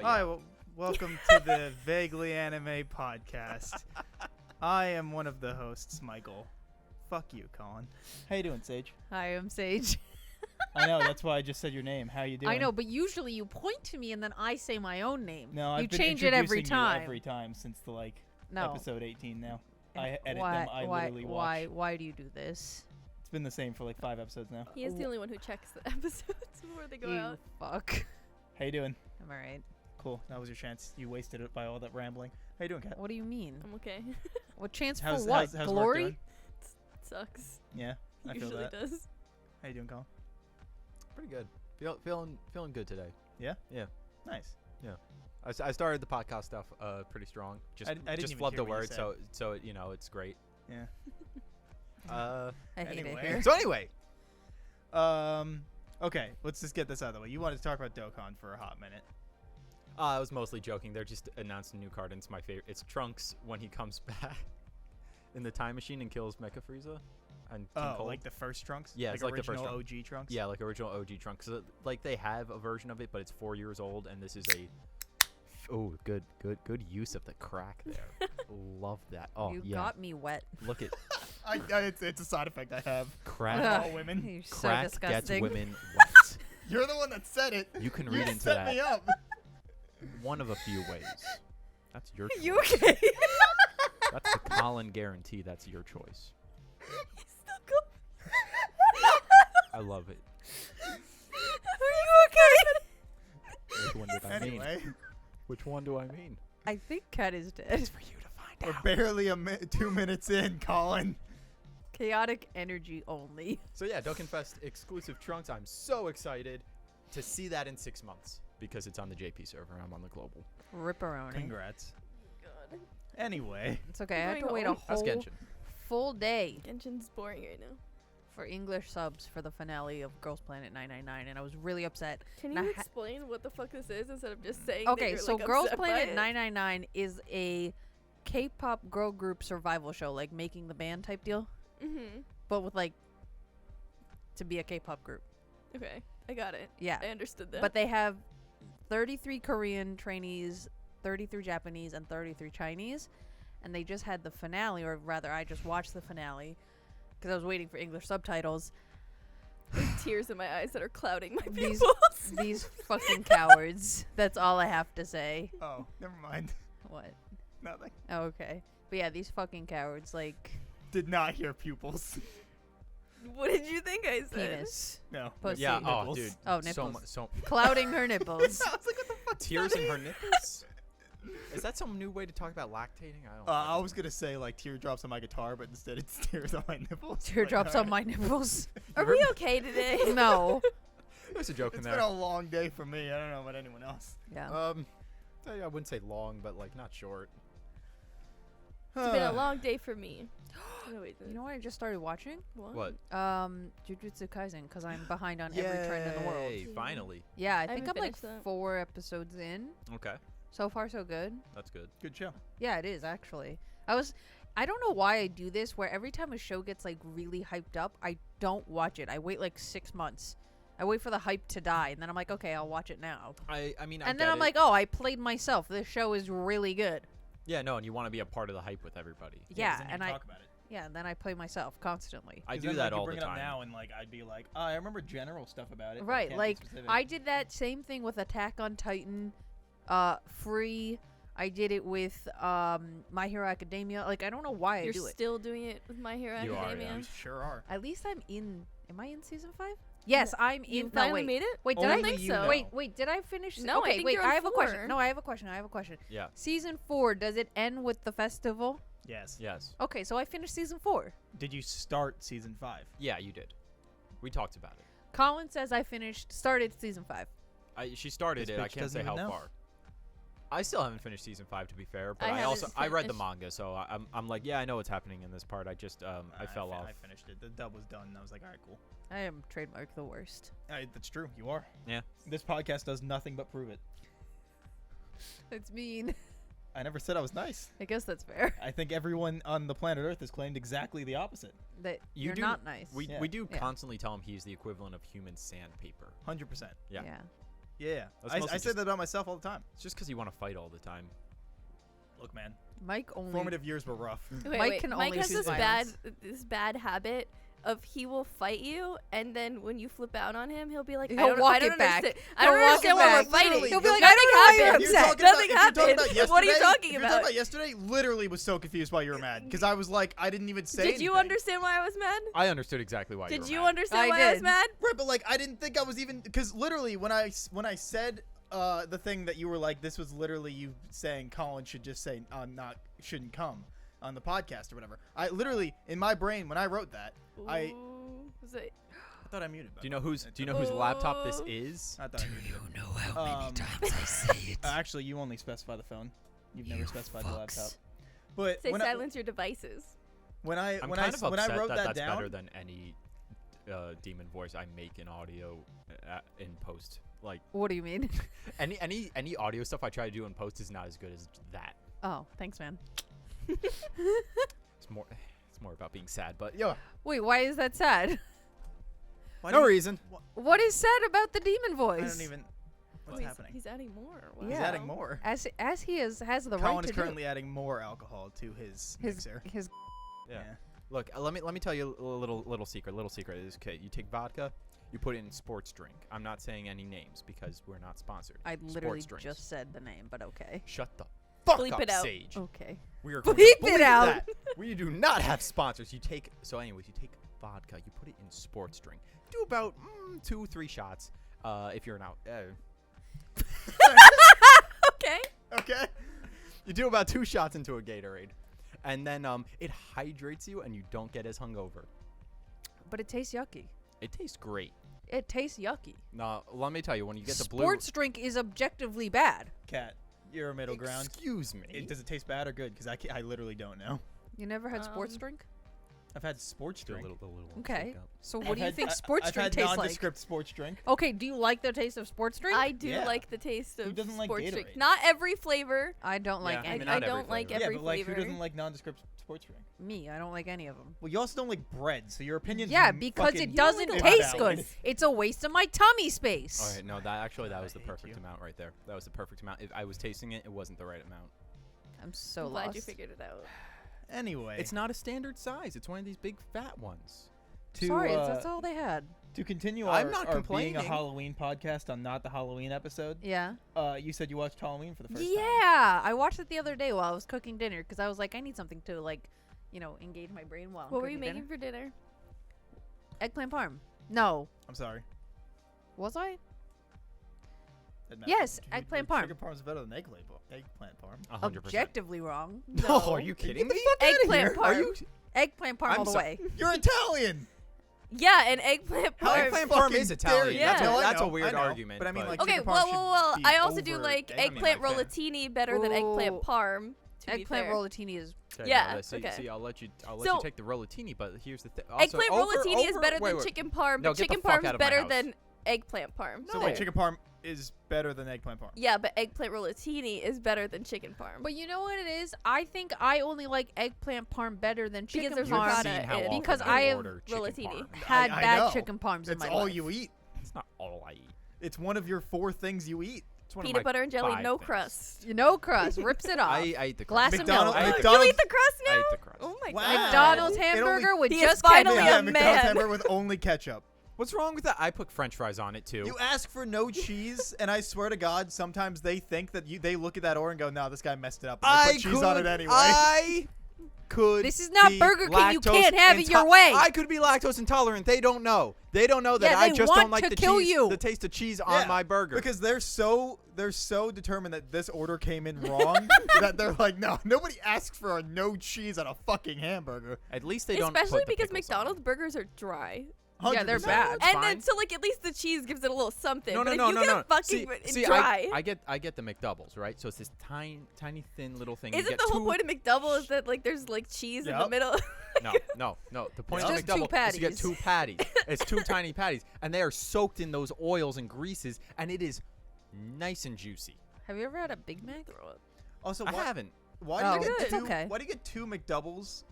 Hi, welcome to the Vaguely Anime Podcast. I am one of the hosts, Michael. Fuck you, Colin. How you doing, Sage? Hi, I'm Sage. I know, that's why I just said your name. How you doing? I know, but usually you point to me and then I say my own name. No, you I've been change it every introducing you time. every time since the No. episode 18 now. And I edit them. I literally watch. Why do you do this? It's been the same for 5 episodes now. He is the only one who checks the episodes before they go You out. fuck. How you doing? I'm alright. Cool. That was your chance. You wasted it by all that rambling. How you doing, Kat? What do you mean? I'm okay. What chance How's, for what? how's work Glory? doing? Sucks. Yeah, I feel Usually that. does. How you doing, Colin? Pretty good. Feeling good today. Yeah? Yeah. Nice. I started the podcast stuff pretty strong. Just I didn't just even flubbed hear the what you word, so it's great. Yeah. Uh, I hate Anyway. it here. so anyway, Okay, let's just get this out of the way. You wanted to talk about Dokkan for a hot minute. I was mostly joking. They're just announcing a new card, and it's my favorite. It's Trunks when he comes back in the time machine and kills Mecha Frieza and King Oh, Cold. like the first Trunks? Yeah, it's like the first original OG Trunks? Yeah, like original OG Trunks. So, like they have a version of it, but it's 4 years old, and this is a good use of the crack there. Love that. Oh You yeah. got me wet. Look at It's a side effect I have. crack. All women. You're so Crack gets disgusting. women wet. You're the one that said it. You can You read into set that me up. one of a few ways. That's your choice. You okay? That's the Colin guarantee. That's your choice. He's still going. I love it. Are you okay? Which one did I mean? Anyway, Which one do I mean? I think Kat is dead. It's for you to find we're out. barely 2 minutes in, Colin. Chaotic energy only. So yeah, Dokkan Fest exclusive Trunks. I'm so excited to see that in 6 months because it's on the JP server. I'm on the global. Ripperoni. Congrats. God. Anyway, It's okay. I had to Going wait a home. That's whole Genshin. full day Genshin's boring right now. for English subs for the finale of Girls Planet 999, and I was really upset. Can Nah, you ha- explain what the fuck this is instead of just saying that Okay, you're, so like, Girls upset by Planet it? 999 is a K-pop girl group survival show, like Making the Band type deal, Mm-hmm. but with to be a K-pop group. Okay, I got it. Yeah, I understood that. but they have 33 Korean trainees, 33 Japanese, and 33 Chinese, and they just had the finale, or rather, I just watched the finale because I was waiting for English subtitles. There's tears in my eyes that are clouding my These- pupils. These fucking cowards. That's all I have to say. oh, never mind. What? Nothing. Oh, okay. But yeah, these fucking cowards, Did not hear pupils. What did you think I said? penis. No. Pussy. Yeah. Oh, Nipples. dude. Oh, So nipples. so Clouding her nipples. I was like, what the fuck? tears in her nipples. Is that some new way to talk about lactating? I don't. I was gonna say teardrops on my guitar, but instead it's tears on my nipples. Teardrops Like, on my nipples. Are we okay today? No. There's a joke in It's there. been a long day for me. I don't know about anyone else. Yeah. I wouldn't say long, but not short. It's been a long day for me. No, wait, You know what I just started watching? What? Jujutsu Kaisen, because I'm behind on every trend in the world. Yay, finally. Yeah, I I think haven't I'm like finished that. 4 episodes in. Okay, So far, so good. that's good. Good show. Yeah, it is actually. I don't know why I do this, where every time a show gets really hyped up, I don't watch it. I wait 6 months. I wait for the hype to die, and then I'm like, okay, I'll watch it now. I mean, I And then get I'm it. like, oh, I played myself. This show is really good. Yeah, no, and you want to be a part of the hype with everybody. Yeah, 'cause then you and I talk about it. then I play myself constantly. I 'Cause do then, that you all bring the it up time. now, and I'd be like, oh, I remember general stuff about it. but I Right, can't be like specific. I did that same thing with Attack on Titan, Free. I did it with My Hero Academia. I don't know why You're I do it. still doing it with My Hero You are, Academia. yeah. You sure are. At least I'm in. Am I in season 5? Yes, I'm in. You No, finally wait. made it? Wait, did Only I think you so. know. Wait, did I finish? No, I okay, think wait, you're on I have a question. 4. No, I have a question. Yeah. Season 4, does it end with the festival? Yes. Yes. Okay, so I finished season 4. Did you start season 5? Yeah, you did. We talked about it. Colin says I started season 5. She started This it. I bitch can't doesn't say how even know. far. I still haven't finished season 5, to be fair. But I I also haven't I read the finished. manga, so I'm like, yeah, I know what's happening in this part. I just I fell off. I finished it. The dub was done, and I was like, all right, cool. I am trademark the worst. That's true. You are. Yeah. This podcast does nothing but prove it. It's mean. I never said I was nice. I guess that's fair. I think everyone on the planet Earth has claimed exactly the opposite. That You you're do- not nice. We Yeah. we do Yeah. constantly tell him he's the equivalent of human sandpaper. 100%. Yeah. Yeah. That's I mostly say just- that about myself all the time. It's just because you want to fight all the time. Look, man. Mike only. Formative years were rough. Mike can Mike only has choose this bad habit of he will fight you, and then when you flip out on him, he'll be like, He'll I don't walk understand. it back. I don't He'll walk understand it why back. we're fighting. Literally, He'll be like, nothing I don't know why you're happened. If you're upset. talking about- Nothing if you're talking happened. about What are you yesterday- talking If you're about? talking about yesterday, literally was so confused why you were mad. Because I was like, I didn't even say Did you anything. understand why I was mad? I understood exactly why. Did you you were mad. understand I why I was did. mad? Right, but like, I didn't think I was even... Because literally, when I said the thing that you were like, this was literally you saying Colin should just say, shouldn't come on the podcast or whatever. I literally, in my brain, when I wrote that, I Was it? thought I muted. Do you know whose laptop this is? I thought I muted it. know how Um, times I say it? Actually, you only specify the phone. You've never You specified the fucks. laptop. But Say when silence your devices. I I'm kind of when upset I wrote that that that's down, better than any demon voice I make in audio in post. Like What do you mean? any audio stuff I try to do in post is not as good as that. Oh, thanks, man. It's more about being sad, but yeah, Wait, why is that sad? why no do you- reason. What is sad about the demon I voice? don't even. What's Oh, happening? He's adding more. Wow. He's Yeah. adding more. As he has the Colin right is to currently adding more alcohol to his do mixer. his. Yeah. Look, let me tell you a little secret. Little secret is okay. You take vodka, you put it in sports drink. I'm not saying any names because we're not sponsored. I literally Sports drinks. just said the name, but okay. Shut the fuck Bleep up, it out. Sage. Okay. We are Bleep going to it out. that. We do not have sponsors. You take you take vodka, you put it in sports drink. Do about 2-3 shots. If you're an out. Okay. Okay. You do about 2 shots into a Gatorade, and then it hydrates you, and you don't get as hungover. But it tastes yucky. It tastes great. It tastes yucky. Now, let me tell you, when you get the blue. Sports drink is objectively bad. Cat, you're a middle ground. Excuse me. Does it taste bad or good? Because I literally don't know. You never had sports Um, drink? I've had sports Do a drink. little one Okay. shake up. So what I've do you had- think sports I've drink had tastes like? nondescript sports drink. Okay, do you like the taste of sports drink? I do Yeah. like the taste of Who doesn't like sports drink. Gatorade? Not every flavor. I don't like Yeah, any. mean, I not every don't like flavor. Yeah, every but like, who flavor. doesn't like nondescript sports drink? Me, I don't like any of them. Well, you also don't like bread, so your opinion's Yeah, m- because fucking it doesn't like taste invalid. good. It's a waste of my tummy space. All right, no, that was the I hate perfect you. amount right there. That was the perfect amount. If I was tasting it, it wasn't the right amount. I'm so I'm glad lost. you figured it out. Anyway, It's not a standard size. It's one of these big fat ones. to Sorry, uh, that's all they had. to continue I'm our, not our being a complaining. Halloween podcast on not the Halloween episode. Yeah. You said you watched Halloween for the first time. Yeah, I watched it the other day while I was cooking dinner because I was like, I need something to engage my brain while I'm What were you cooking making for dinner? Eggplant parm. No, I'm sorry. was I? That Yes, matters. eggplant parm. Chicken parm's better than eggplant parm. 100%. Objectively wrong. No, are you kidding me? Eggplant Are parm. you? Eggplant parm I'm all the sorry. way. You're Italian. Yeah, an eggplant How parm. Eggplant fucking parm is dare Italian. you. Yeah. No, I That's a know, weird I know, argument. but I mean, like, Okay, chicken parm well. should be I also do over like egg- I mean, eggplant like, rollatini better than eggplant Ooh. parm. To Eggplant be fair. rollatini is Okay, Yeah, no, see, okay. see, I'll let you So- take the rollatini, but here's the thing. Eggplant rollatini is better than wait. chicken parm, No, but get the chicken fuck parm's out of my better house. than eggplant parm. So No. wait, chicken parm is better than eggplant parm. Yeah, but eggplant rollatini is better than chicken parm. But you know what it is? I think I only like eggplant parm better than chicken there's You've parm ricotta seen how in- often because I I have order chicken rollatini. parm. had I bad know. chicken parms in That's my all life. you eat. It's not all I eat. It's one of your 4 things you eat. It's one of Peanut my butter and jelly, 5 no things. crust. No crust, rips it off. I eat the Glass crust. of McDonald's- milk. You McDonald's- eat the crust I now? eat the crust. Oh my Wow. god. McDonald's It only- hamburger with He is just finally ketchup. a McDonald's man. hamburger with only ketchup. What's wrong with that? I put French fries on it too. You ask for no cheese, and I swear to God, sometimes they think that they look at that order and go, "No, this guy messed it up." And they put cheese on it anyway. I could. This is not be Burger King. You lactose can't have it your way. I could be lactose intolerant. They don't know. They don't know that Yeah, I they just want don't like to the kill cheese, you. the taste of cheese Yeah, on my burger. because they're so determined that this order came in wrong that they're like, "No, nobody asks for a no cheese on a fucking hamburger." at least they don't. Especially put the because pickles on. McDonald's burgers are dry. Yeah, they're 100%. bad. It's And fine. then so like at least the cheese gives it a little something. No, but no, if no, you no, get no. a fucking See, dry. I get the McDoubles, right? So it's this tiny, thin little thing. You Isn't get the whole two- point of McDouble is that like there's like cheese in the Yep. middle? No. The point It's of just two McDouble is you get patties. 2 patties. It's 2 tiny patties, and they are soaked in those oils and greases, and it is nice and juicy. Have you ever had a Big Mac? Also, I haven't. why Oh, do you get it's two? okay. Why do you get 2 McDoubles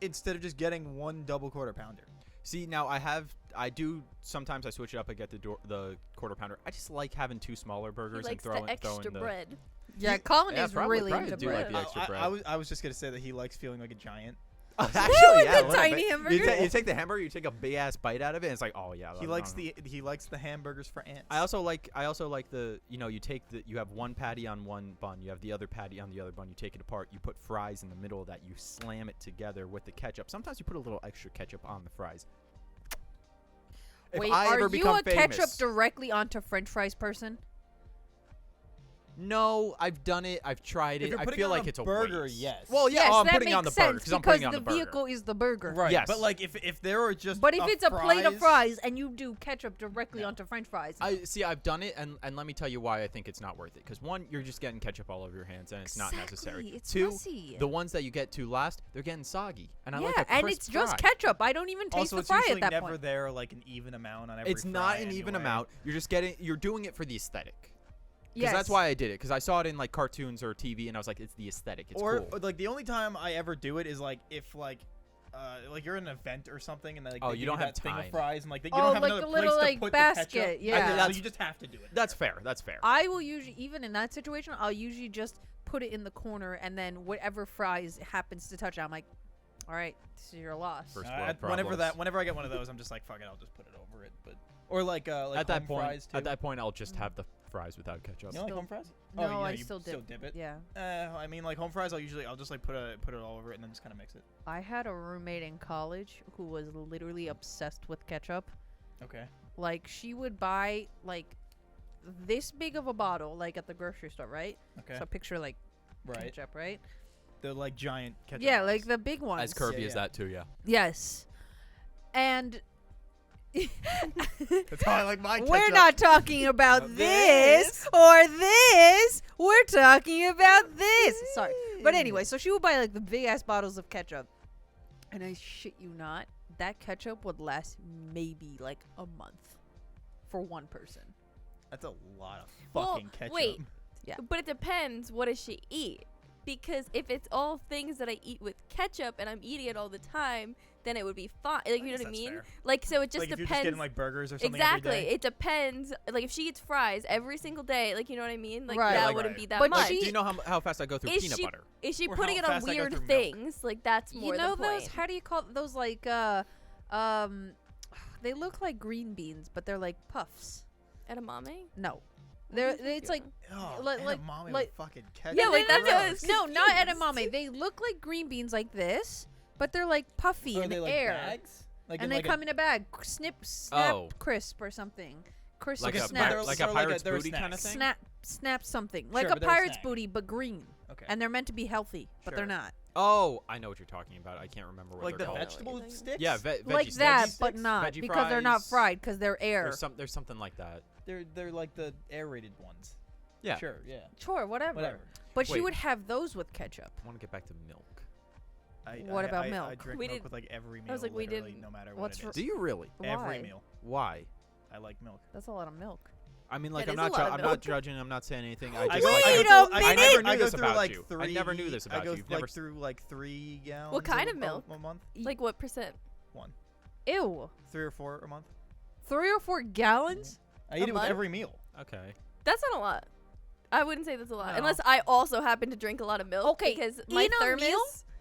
instead of just getting 1 double quarter pounder? See, now I do sometimes I switch it up. I get the quarter pounder. I just like having 2 smaller He burgers likes and the throw extra in the. bread. Yeah, Colin Yeah, is probably really into do bread. like the extra bread. I was just gonna say that he likes feeling like a giant. Actually, yeah, a the little tiny bit. hamburger. You take the hamburger, you take a big ass bite out of it, and it's like, oh yeah. He likes the hamburgers for ants. I also like the you have one patty on one bun, you have the other patty on the other bun, you take it apart, you put fries in the middle of that, you slam it together with the ketchup. Sometimes you put a little extra ketchup on the fries. If Wait, I are ever you become a ketchup famous- directly onto French fries person? No, I've done it. I've tried If it. you're I putting feel it on like a it's a burger, waste. yes. Well, yeah, Yes, I'm that putting makes it on the sense burger because I'm because putting it on the the burger. vehicle is the burger. Right. Yes. But like if there were just But if it's a plate of fries fries and you do ketchup directly No. onto French fries, I've done it, and let me tell you why I think it's not worth it. Because one, you're just getting ketchup all over your hands, and it's not necessary. Exactly, it's Two, messy. the ones that you get to last, they're getting soggy, and I yeah, like a and crisp it's just fry. ketchup. I don't even taste also the it's fry usually at that never point. there like an even amount on every It's not fry an even anyway. amount. You're doing it for the aesthetic. Because Yes. that's why I did it. Because I saw it in like cartoons or TV, and I was like, it's the aesthetic. It's Or cool. like the only time I ever do it is like if like you're in an event or something and like Oh, they you give don't have that thing of time. fries and like you Oh, don't have like another the little, place like, to put basket, the ketchup. yeah. So you just have to do it. That's fair. That's fair. I will usually, even in that situation, I'll usually just put it in the corner, and then whatever fries happens to touch it, I'm like, all right, this is your loss. First world Whenever problems. I get one of those, I'm just like fuck it, I'll just put it over it. But or like at that home point, fries too. at that point, I'll just have the fries without ketchup. You don't like Still- home fries? No, oh, you, I you still dip. it. Yeah. I mean, like home fries, I'll just like put it all over it and then just kind of mix it. I had a roommate in college who was literally obsessed with ketchup. Okay. Like, she would buy, like, this big of a bottle, like, at the grocery store, right? Okay. So picture, like, Right. ketchup, right? They're like giant ketchup. Yeah, bottles. like the big ones. As curvy Yeah, as yeah. that too, yeah. Yes. And That's how I like my ketchup. we're not talking about About this or this. We're talking about this. Sorry. But anyway, so she would buy like the big ass bottles of ketchup. And I shit you not, that ketchup would last maybe like a month for one person. That's a lot of Well, fucking ketchup. wait. Yeah. But it depends. What does she eat? Because if it's all things that I eat with ketchup and I'm eating it all the time, then it would be fine. Like, you know guess what I that's mean? fair. Like, so it just like if you're depends. just getting like burgers or something Exactly. every day. It depends. Like, if she eats fries every single day, like, you know what I mean? Like, Right. that Like, wouldn't right. be that But much. she- Do you know how fast I go through Is peanut she- butter? Is she Or putting how it on fast I go weird through milk. things? Like, that's more You know the those? point. How do you call those? Like they look like green beans, but they're like puffs. Edamame? No, they're it's like Oh, like- edamame with like- fucking ketchup. Yeah, like, that's what I Gross. was no, not confused. edamame. They look like green beans like this, but they're like puffy Are in they the like air, bags? Like and in they like come in a bag. Snap, Oh. crisp or something. Crisp, Like a snap, they're- like so a like pirate's they're booty kind of snacks. thing. snap something like Sure, a but they're a pirate's snack. booty, but green. Okay. And they're meant to be healthy, but they're Sure. not. Oh, I know what you're talking about. I can't remember what like they're the called. vegetable Like- sticks. Yeah, veggie Like sticks. that, Veggie but sticks? not Veggie because they're not fries. fried because they're air. There's something like that. They're like the aerated ones. Yeah. Sure. Yeah. Sure, whatever. Whatever. But she Wait. would have those with ketchup. I want to get back to milk. What about I milk? drink We milk did- with like every meal. I was like, we literally, did- no matter what what's it for- is. Do you really? Every Why? meal. Why? I like milk. That's a lot of milk. I mean, like That I'm is a not. lot of I'm milk. not judging. I'm not saying anything. I I just go- like. I Wait go a through- I minute! never knew I go this through about like you. three. I never knew this about I go you. You've never. through like 3 gallons. What kind of milk? A month? Like, what percent? One, Ew. 3 or 4 a month. 3 or 4 gallons? I eat it with month? every meal. Okay. That's not a lot. I wouldn't say that's a lot. No. Unless I also happen to drink a lot of milk. Okay, Because my in a thermos. meal,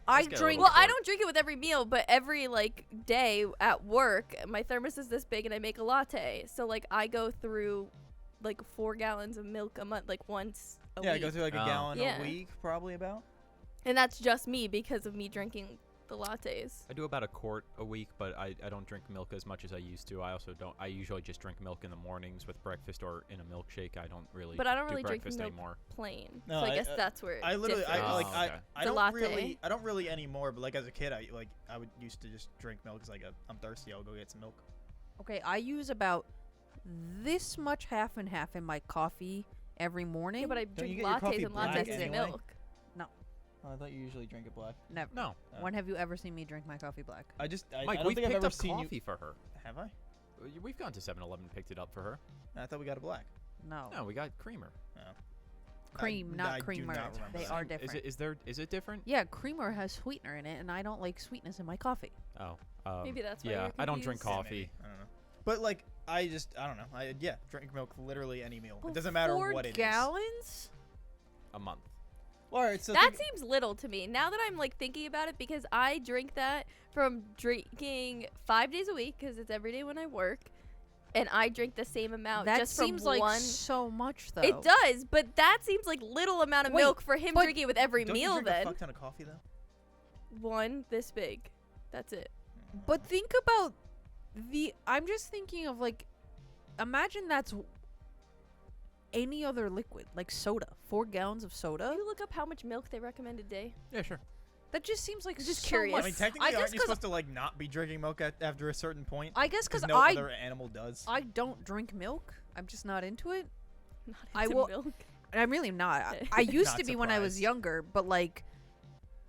I get a drink. Well, I Short. don't drink it with every meal, but every like day at work, my thermos is this big and I make a latte. So like I go through like 4 gallons of milk a month, like once a Yeah, I week. go through like a Oh. gallon Yeah. a week, probably about. And that's just me because of me drinking the lattes. I do about a quart a week, but I don't drink milk as much as I used to. I also don't. I usually just drink milk in the mornings with breakfast or in a milkshake. I don't really. But I don't do really drink breakfast milk anymore. plain. No, so I I- guess that's where I literally, differs. Oh, like, okay. I The don't latte. really, I don't really anymore. But like as a kid, I would used to just drink milk. Cause like I'm thirsty, I'll go get some milk. Okay, I use about this much half and half in my coffee every morning. Yeah, but I you drink get your coffee lattes and black lattes is anyway? milk. Oh, I thought you usually drink it black. Never. No, When have you ever seen me drink my coffee black? I Mike, don't we've think I've picked ever up seen coffee you. for her. Have I? We've gone to 7-Eleven and picked it up for her. I thought we got a black. No. No, we got creamer. Cream, I not do creamer. not remember They that. are different. Is it different? Yeah, creamer has sweetener in it, and I don't like sweetness in my coffee. Oh, Maybe that's why yeah. you're I don't drink confused. Yeah, coffee. maybe. I don't know. But like, I don't know. I drink milk literally any meal. It doesn't matter 4 what it is. gallons? A month. All right, so That seems little to me. Now that I'm like thinking about it, because I drink that from drinking 5 days a week, because it's every day when I work, and I drink the same amount. That just seems from like one. so much, though. It does, but that seems like little amount of Wait, milk for him but drinking with every don't meal. you drink Then a fuck ton of coffee though? one this big, that's it. But think about I'm just thinking of, like, imagine that's any other liquid, like soda. 4 gallons of soda? Can you look up how much milk they recommend a day? Yeah, sure. That just seems like Just so curious. much. I mean, technically, I guess aren't you 'cause- supposed to like not be drinking milk after a certain point? I guess because no other animal does. I don't drink milk. I'm just not into it. Not I into will- milk. I'm really not. I used Not to be when I was surprised. younger, but like,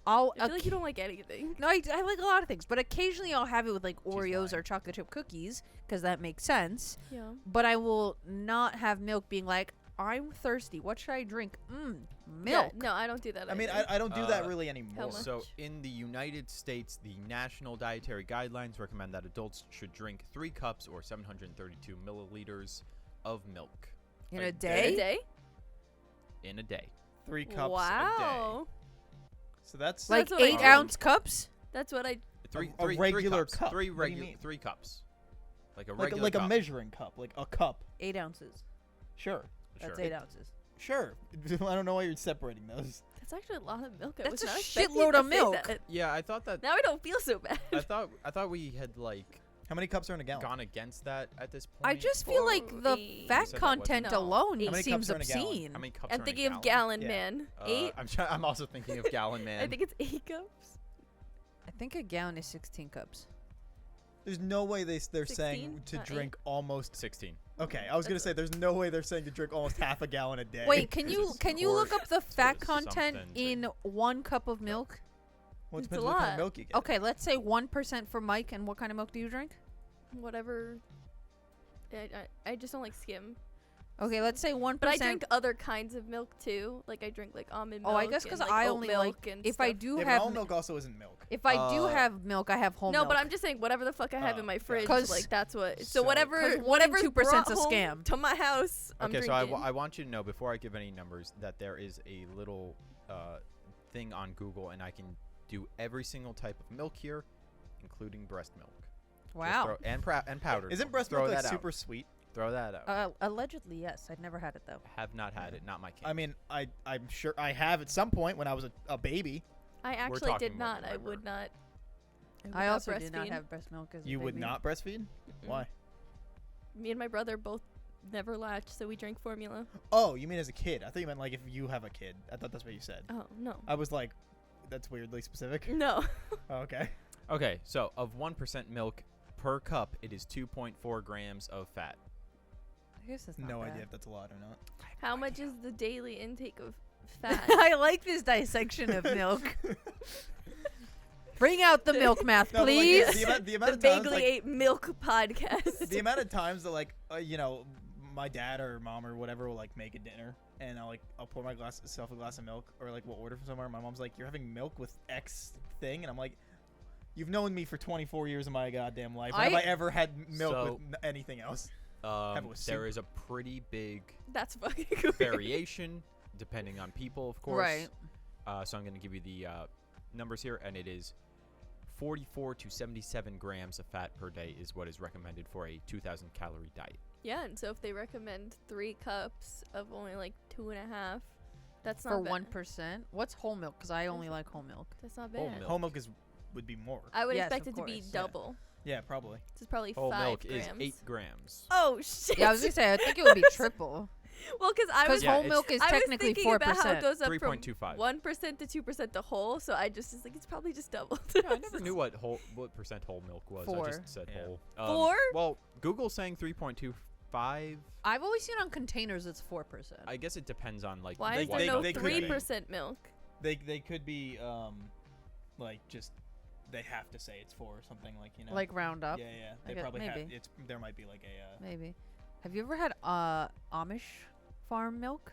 I'll. I feel like you don't like anything. No, I like a lot of things, but occasionally I'll have it with like Oreos lying. or chocolate chip cookies because that makes sense. Yeah. But I will not have milk being like, I'm thirsty. What should I drink? Milk. Yeah, no, I don't do that. I mean, either. I don't do that Uh, really anymore. much? So in the United States, the National Dietary Guidelines recommend that adults should drink 3 cups or 732 milliliters of milk In a a a day? day. in a day. 3 cups a Wow. day. So that's Like That's what I 8 do. ounce cups? That's what I. A regular cups. cup. Three What do you regular mean? 3 cups. Like a like regular like cup. a measuring cup, like a cup. 8 ounces. Sure, That's Sure. 8 ounces. sure. I don't know why you're separating those. That's actually a lot of milk. I That's was a not expecting shitload to of say milk. that. Yeah, I thought that Now I don't feel so bad. I thought we had like How many cups are in a gallon? gone against that at this point. I just feel like the 40. fat You said that content wasn't- No. alone How many seems cups are in a gallon? obscene. How many cups I'm are thinking in a of gallon? gallon Yeah. man. 8. I'm also thinking of gallon man. I think it's 8 cups. I think a gallon is 16 cups. There's no way they're 16? saying to Not eight. drink almost. 16. Okay, I was gonna That's say there's no way they're saying to drink almost half a gallon a day. Wait, can This you is look up the fat or content something. in 1 cup of milk? well, it It's depends a what kind of lot. milk you get. Okay, let's say 1% for Mike. And what kind of milk do you drink? Whatever. I just don't like skim. Okay, let's say 1%. But I drink other kinds of milk too. Like I drink like almond milk. Oh, I guess and, because like, I oat only milk like and if I stuff. do Yeah, but have almond milk also isn't milk. if I do Uh, have milk, I have whole No, milk. but I'm just saying whatever the fuck I have Oh, in my gotcha. fridge, 'Cause- like that's what. So So- whatever, 'cause 1 and whatever's 2% 's a brought scam. home to my house, I'm Okay, so drinking. I want you to know before I give any numbers that there is a little thing on Google, and I can do every single type of milk here, including breast milk. Just Wow. and powdered. Isn't milk. breast Throw milk like that out. super sweet? Throw that out. Allegedly, yes. I'd never had it though. Have not had it. Not my case. I mean, I'm sure I have at some point when I was a baby. I actually talking did what not. you I would remember. not. would I not also did not breastfeed. have breast milk as a You would baby. not breastfeed? Why? Me and my brother both never latched, so we drank formula. Oh, you mean as a kid? I thought you meant like if you have a kid. I thought that's what you said. Oh no. I was like, that's weirdly specific. No. Oh, okay. Okay, so of 1% milk per cup, it is 2.4 grams of fat. I guess that's not No bad. idea if that's a lot or not. How much is the daily intake of fat? I like this dissection of milk. Bring out the milk math, No, but, like, please. the amount the of times, vaguely like, ate milk podcast. the amount of times that like my dad or mom or whatever will like make a dinner and I'll pour myself a glass of milk or like we'll order from somewhere and my mom's like, you're having milk with X thing, and I'm like, you've known me for 24 years of my goddamn life. When have I ever had milk So- with anything else? Have it with There soup. is a pretty big That's fucking weird. variation depending on people, of course. Right. So I'm going to give you the numbers here, and it is 44 to 77 grams of fat per day is what is recommended for a 2,000 calorie diet. Yeah, and so if they recommend 3 cups of only like 2.5, that's not For bad. 1%. What's whole milk? Because I only like whole milk. That's not Whole bad. milk. Whole milk would be more. I would Yes, expect of it to be course. Yeah. double. Yeah, probably. This is probably Whole 5 milk grams. is 8 grams. Oh shit! Yeah, I was gonna say I think it would be triple. Well, because I was Because Yeah, whole it's- milk is I was technically thinking about how it 4%. goes up from 3.25. 1% to 2% to whole, so I just was like, it's probably just doubled. Yeah, I never knew what percent whole milk was. I 4. just said Yeah. whole. 4? Well, Google's saying 3.25. I've always seen on containers it's 4%. I guess it depends on like Why They- is there they- no they could be. 3% milk? They could be like just they have to say it's for or something like Like round up. Yeah, yeah. I They guess- probably have. maybe. There might be like a. Maybe. Have you ever had Amish farm milk?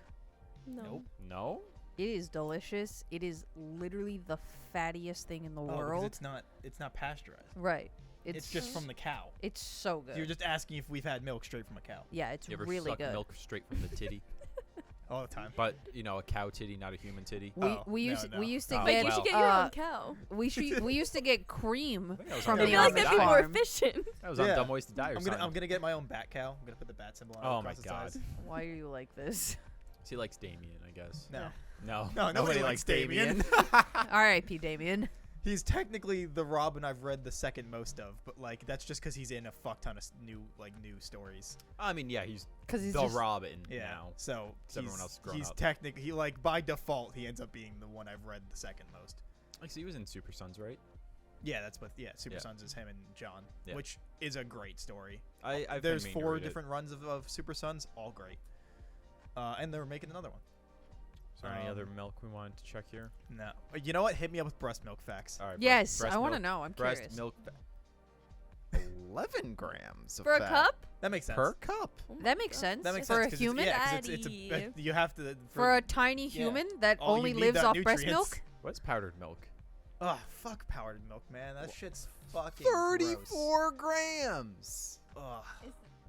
No. Nope. No. It is delicious. It is literally the fattiest thing in the Oh, because world. it's not pasteurized. Right. It's just from the cow. It's so So you're good. just asking if we've had milk straight from a cow Yeah, it's You ever really suck good. milk straight from the titty? all the time. But you know, a cow titty, not a human titty. We Oh, we used no. we used to Oh, Wait, get you should wow. get your uh, own cow. we used to get cream I think that was from on I the feel like Dumb that'd Ways be to more Die. efficient. That was on Yeah. Dumb Ways to Die or I'm something. gonna get my own bat cow. I'm gonna put the bat symbol on it Oh across my its God. eyes. Why are you like this? She likes Damien, I guess. No. No. No, nobody likes Damien. R.I.P. Damien. He's technically the Robin I've read the second most of, but like that's just because he's in a fuck ton of new stories. I mean, yeah, he's Because he's the just Robin Yeah. now. So Everyone else has grown he's up. technically he like by default he ends up being the one I've read the second most. Like, so he was in Super Sons, right? Yeah, that's what. Yeah, Super Yeah. Sons is him and John, Yeah. which is a great story. I've There's been meaning to 4 read it. different runs of Super Sons, all great. And they're making another one. Is there any other Um, milk we wanted to check here? No, you know what? Hit me up with breast milk facts. All right. Yes, breast I want to milk- know. I'm Breast curious. milk. 11 grams of For a fat cup? That makes sense. per cup. Oh my That makes God. sense. That makes for sense. a 'cause human, It's, yeah, 'cause it's Daddy. you have to for a tiny yeah. human that all you only need lives that off breast nutrients. milk. What's powdered milk? Oh, fuck powdered milk, man. That shit's fucking gross. 34 grams Ugh.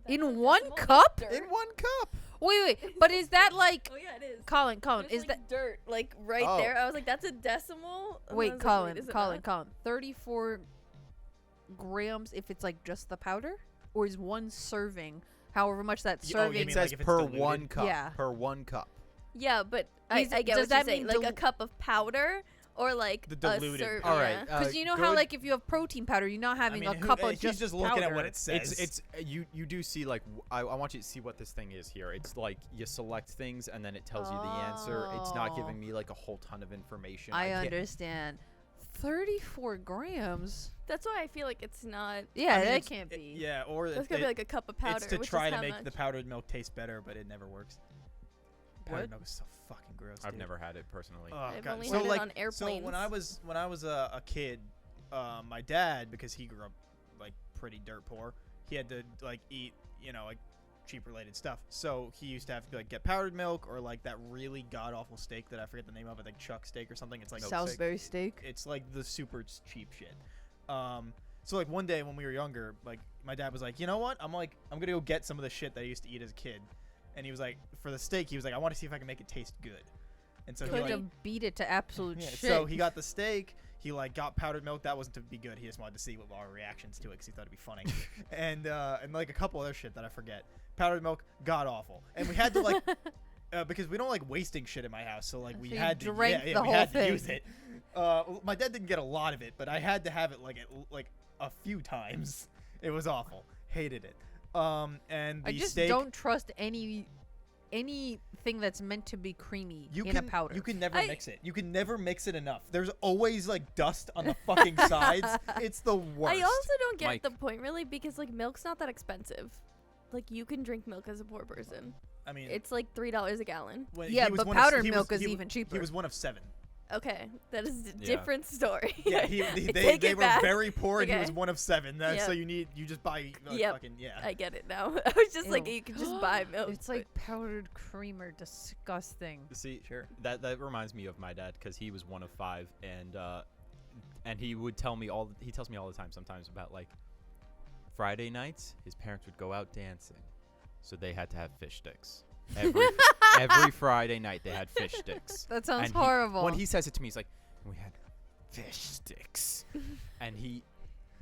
In one Decimal cup? dirt. in one cup. Wait, but is that like Oh yeah, it is. Colin? There's, Is like, that dirt like right Oh. there? I was like, that's a decimal. And I wait, was Colin? like, is it Colin? not? 34 grams if it's like just the powder, or is one serving, however much that Oh, you serving? It mean, says like, if it's per diluted? one cup. Yeah. Per one cup. Yeah, but I Is- get does what that you're saying. mean Like a cup of powder or like The a diluted serve. powder. All yeah. right. Because you know how good- like if you have protein powder, you're not having a cup of he's just just looking at what powder. it says. It's you do see like I want you to see what this thing is here. It's like you select things and then it tells you the answer. It's not Oh. giving me like a whole ton of information. I can't- understand. 34 grams. That's why I feel like it's not. Yeah, I mean, that it's- can't be. Yeah, or That's gonna be like a cup of powder. it's to which try is to how make much? the powdered milk taste better, but it never works. Powdered What? milk is so fucking gross. I've dude. never had it personally. Oh, I've God. only so had it like, on so when I airplanes. was a kid, my dad, because he grew up like pretty dirt poor, he had to like eat like cheap related stuff. So he used to have to like get powdered milk or like that really god awful steak that I forget the name of it, like chuck steak or something. It's like Salisbury steak. it's like the super cheap shit. So like one day when we were younger, like my dad was like, you know what? I'm gonna go get some of the shit that I used to eat as a kid, and he was like, for the steak, he was like, I want to see if I can make it taste good. And so he Could like, have beat it to absolute yeah, shit. so he got the steak. He like got powdered milk. That wasn't to be good. He just wanted to see what our reactions to it because he thought it'd be funny. and like a couple other shit that I forget. Powdered milk, god awful. And we had to like because we don't like wasting shit in my house, so like we So you had to drank yeah, the we whole had thing. to use it. My dad didn't get a lot of it, but I had to have it like a few times. It was awful. Hated it. And the I just steak, don't trust anything that's meant to be creamy you in can a powder. you can never I- mix it. You can never mix it enough. There's always like dust on the fucking sides. It's the worst. I also don't get Mike. the point really because like milk's not that expensive. Like you can drink milk as a poor person. I mean, It's like $3 a gallon. when Yeah, he was but one of- powdered he milk was, is he, even cheaper. He was one of 7. Okay, that is a Yeah. different story. Yeah, I they take it were back. very poor, and he Okay. was one of 7. Yep. So you just buy Yep. fucking I get it now. I was just like, Ew. you can just buy milk. It's like powdered creamer. Disgusting. See, Sure. that reminds me of my dad because he was one of 5, and he would tell me he tells me all the time sometimes about like Friday nights his parents would go out dancing, so they had to have fish sticks every Friday night. They had fish sticks. That sounds And he- horrible. When he says it to me, he's like, we had fish sticks, and he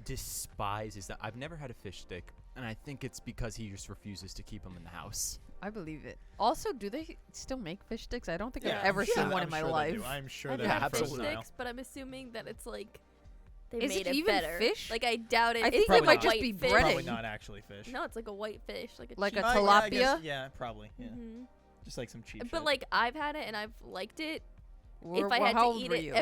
despises that. I've never had a fish stick, and I think it's because he just refuses to keep them in the house. I believe it. Also, do they still make fish sticks? I don't think Yeah, I've ever I'm sure seen that- one I'm in my sure they life. do. I'm sure I've they're had fish absolutely frozen now. sticks, but I'm assuming that it's like they Is it made even better. fish? Like I doubt it. I It's think they like might a just white be fish. breading. Probably not actually fish. No, it's like a white fish, like a Like cheap a Yeah, I guess- tilapia? yeah, probably. Yeah, Mhm. just like some cheap But shit. like I've had it and I've liked it. We're- if I well, had how to old eat were it you?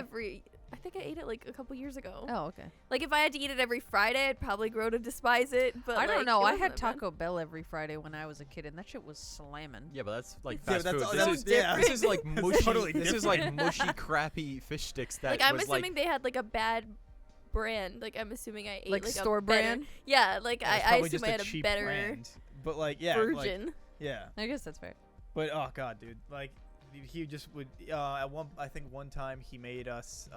I think I ate it like a couple years ago. Oh, okay. Like if I had to eat it every Friday, I'd probably grow to despise it. But I don't like, know. it I wasn't had that bad. Taco Bell every Friday when I was a kid, and that shit was slamming. Yeah, but that's like Yeah, fast that's food. all- This that's is different. this is like That's mushy. totally This is like different. mushy, crappy fish sticks that Like I'm was assuming they had like a bad brand. Like I'm assuming I ate Like like store a better, brand? Yeah, like Yeah, it's I probably assume just I a had a cheap better brand. But like, yeah, version. like, yeah. I guess that's fair. But oh god, dude, like he just would. I think one time he made us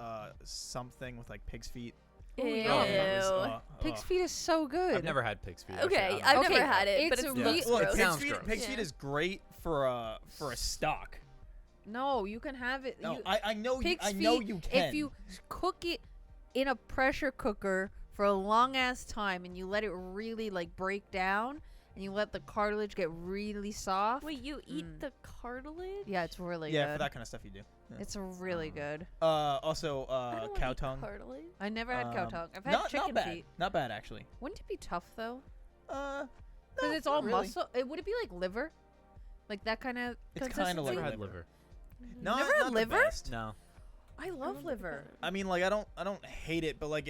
something with like pig's feet. Ooh, Ew. yum. Pig's feet is so good. I've never had pig's feet. actually. Okay, I don't I've know. never had it, but it's it a looks re- Look, gross. sounds gross. Pig's feet Yeah. is great for a stock. No, you can have it. No, you, I know you. pig's I know feet, you can. If you cook it in a pressure cooker for a long ass time and you let it really like break down and you let the cartilage get really soft. Wait, you eat Mm. the cartilage? Yeah, it's really yeah, good. for that kind of stuff you do. Yeah. It's really good. Also, I don't wanna cow eat tongue. cartilage. I never had cow tongue. I've had not chicken bad. feet. Not bad actually. Wouldn't it be tough though? No, Because it's all not really. muscle. Would it be like liver? Like that kind of It's kinda consistency? like Never had liver. liver. Not, Never had not the liver? best. No. I love liver. I mean, like I don't hate it, but like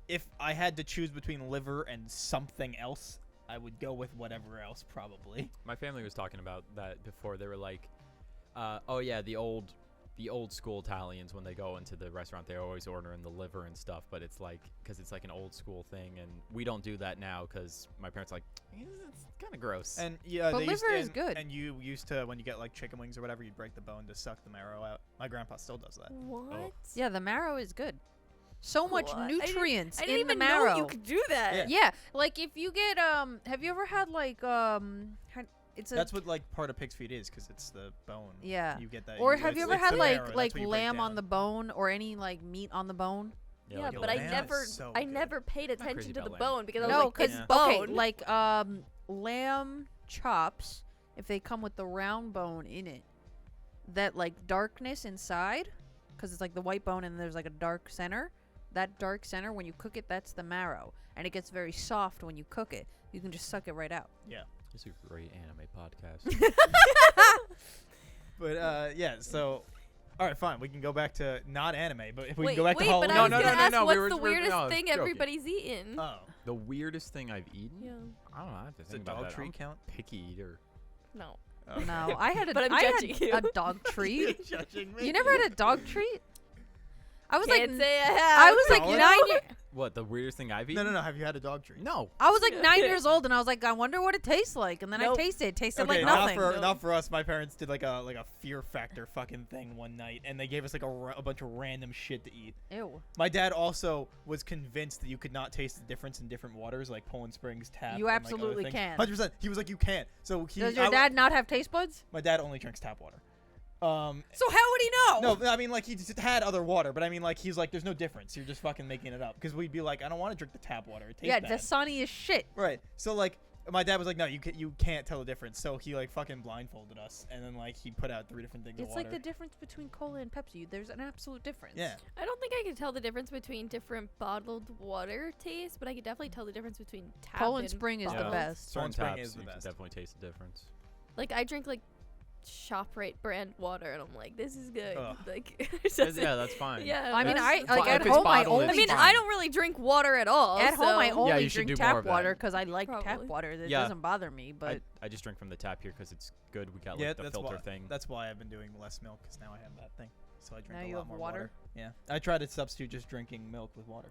if I had to choose between liver and something else, I would go with whatever else probably. My family was talking about that before. They were like, "Oh yeah, the old school Italians when they go into the restaurant, they're always ordering the liver and stuff." But it's like because it's like an old school thing, and we don't do that now because my parents are like it's kind of gross. And yeah, But they used liver is and- good. And you used to when you get like chicken wings or whatever, you'd break the bone to suck the marrow out. My grandpa still does that. What? Yeah, the marrow is good. So much What? I didn't- nutrients I didn't in even the marrow. know you could do that. Yeah. Yeah, like if you get have you ever had like it's a That's what like part of pig's feet is because it's the bone. Yeah. You get that. or you- have you it's- ever it's had the like marrow, that's what you break lamb on down. the bone or any like meat on the bone? Yeah, like a but I lamb is never, so I good. never paid crazy attention to the about lamb. bone because I No, was like, it's Yeah. bone. okay, like lamb chops if they come with the round bone in it, that like darkness inside, because it's like the white bone and there's like a dark center. That dark center, when you cook it, that's the marrow, and it gets very soft when you cook it. You can just suck it right out. This is a great anime podcast. But yeah, so all right, fine. We can go back to not anime, but if we wait, can go back wait, to but Halloween. I was No, no, gonna no, ask no, what's we were- the we were- weirdest no, I was thing joking. everybody's eaten? Oh, The weirdest thing I've eaten? Yeah. I don't know. I have to does a think about dog that. treat I'm count? a picky eater. No. No, I had a, But I'm I had judging you. a dog treat. Judging me. You never had a dog treat? I was Can't like, say I have. I was like No, 9 years. What, the weirdest thing I've eaten? No. Have you had a dog treat? No. I was like Yeah. 9 years old, and I was like, I wonder what it tastes like. And then Nope. I tasted. It tasted Okay, like not nothing. for not for us. My parents did like a Fear Factor fucking thing one night, and they gave us like a bunch of random shit to eat. Ew. My dad also was convinced that you could not taste the difference in different waters, like Poland Springs tap. You and, like, absolutely other can. 100%. He was like, you can't. So he. Does your dad not have taste buds? My dad only drinks tap water. So how would he know? No, I mean like he just had other water, but I mean like he's like, there's no difference. You're just fucking making it up because we'd be like, I don't want to drink the tap water. It tastes Yeah, bad. Dasani is shit. Right. So like my dad was like, no, you can't tell the difference. So he like fucking blindfolded us, and then like he put out 3 different things of It's water. like the difference between cola and Pepsi. There's an absolute difference. Yeah. I don't think I could tell the difference between different bottled water tastes, but I could definitely tell the difference between tap Poland and Spring is the bottled. best. Poland Certain Spring taps, is the you can best. definitely taste the difference. Like I drink like ShopRite brand water, and I'm like, this is good. Ugh. Like, it Yeah, doesn't- that's fine. Yeah. I mean, That's I like fine. at If it's home I bottled, only. I mean, fine. I don't really drink water at all. At home I so- only you should drink do more tap of that. water because I like tap Probably. water. That Yeah. doesn't bother me. But I just drink from the tap here because it's good. We got Yeah, like the that's filter why. thing. That's why I've been doing less milk because now I have that thing. So I drink Now a you lot have more water? Yeah. I try to substitute just drinking milk with water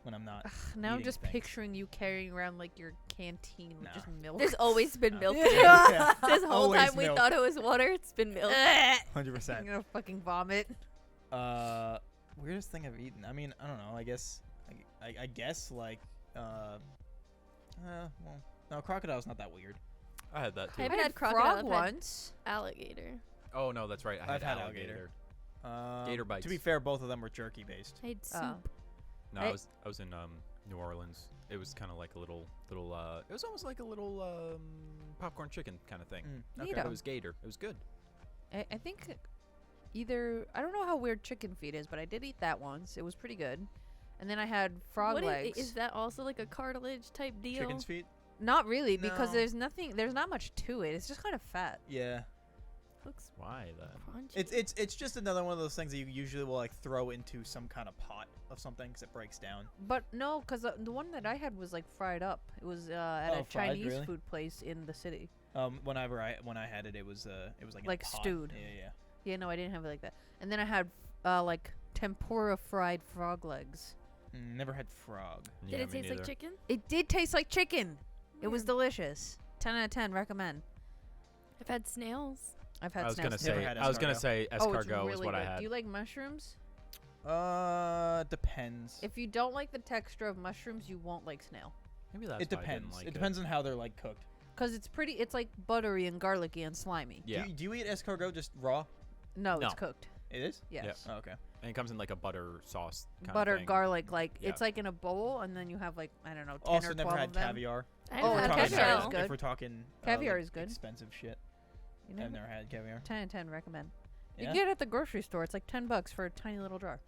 when I'm not. now I'm eating just things. picturing you carrying around like your canteen with Nah. just milk. There's always been milk in it. Yeah. This whole Always time we milk. thought it was water, it's been milk. 100%. I'm gonna fucking vomit. Weirdest thing I've eaten. I mean, I don't know. I guess, I guess like, well, no, crocodile's not that weird. I had that too. I haven't had frog crocodile. I've had once. alligator. Oh no, that's right. I I've had had alligator. To Gator be bites. fair, both of them were jerky based. I had soup. Oh. No, I- I was in New Orleans. It was kind of like a little it was almost like a little popcorn chicken kind of thing. Okay. Neato. It was gator. It was good. I think either I don't know how weird chicken feet is, but I did eat that once. It was pretty good. And then I had frog What legs. is that also like a cartilage type deal? Chicken's feet. Not really, because No. there's not much to it. It's just kind of fat. Yeah. Looks Why then? crunchy. It's just another one of those things that you usually will like throw into some kind of pot of something because it breaks down. But no, because the one that I had was like fried up. It was at Oh, a fried, Chinese really? food place in the city. When I had it, it was like in a Like pot. stewed. Yeah. Yeah, no, I didn't have it like that. And then I had like tempura fried frog legs. Never had frog. Did Yeah, it me taste like neither. chicken? It did taste like chicken. It was Weird. delicious. 10 out of 10. Recommend. I've had snails. I've had I was snails gonna too. Never say had was gonna escargot. say Oh, it's escargot really is what good. I had. Do you like mushrooms? Depends. If you don't like the texture of mushrooms, you won't like snail. Maybe that's It why I didn't depends. like It depends on how they're like cooked. Cause it's like buttery and garlicky and slimy. Yeah, Do you eat escargot just raw? No, No. it's cooked. It is. Yes. Yeah. Oh, okay. and it comes in like a butter sauce. Kind Butter, of thing. garlic, like Yeah. it's like in a bowl, and then you have like I don't know, 10 Also, or 12 never had of them. caviar. I Oh, don't If we're have talking caviar caviar. is about- good. If we're talking Caviar like is good. expensive shit, You I've never- never had caviar. 10 and 10 recommend. You Yeah? can get it at the grocery store. It's like $10 for a tiny little jar.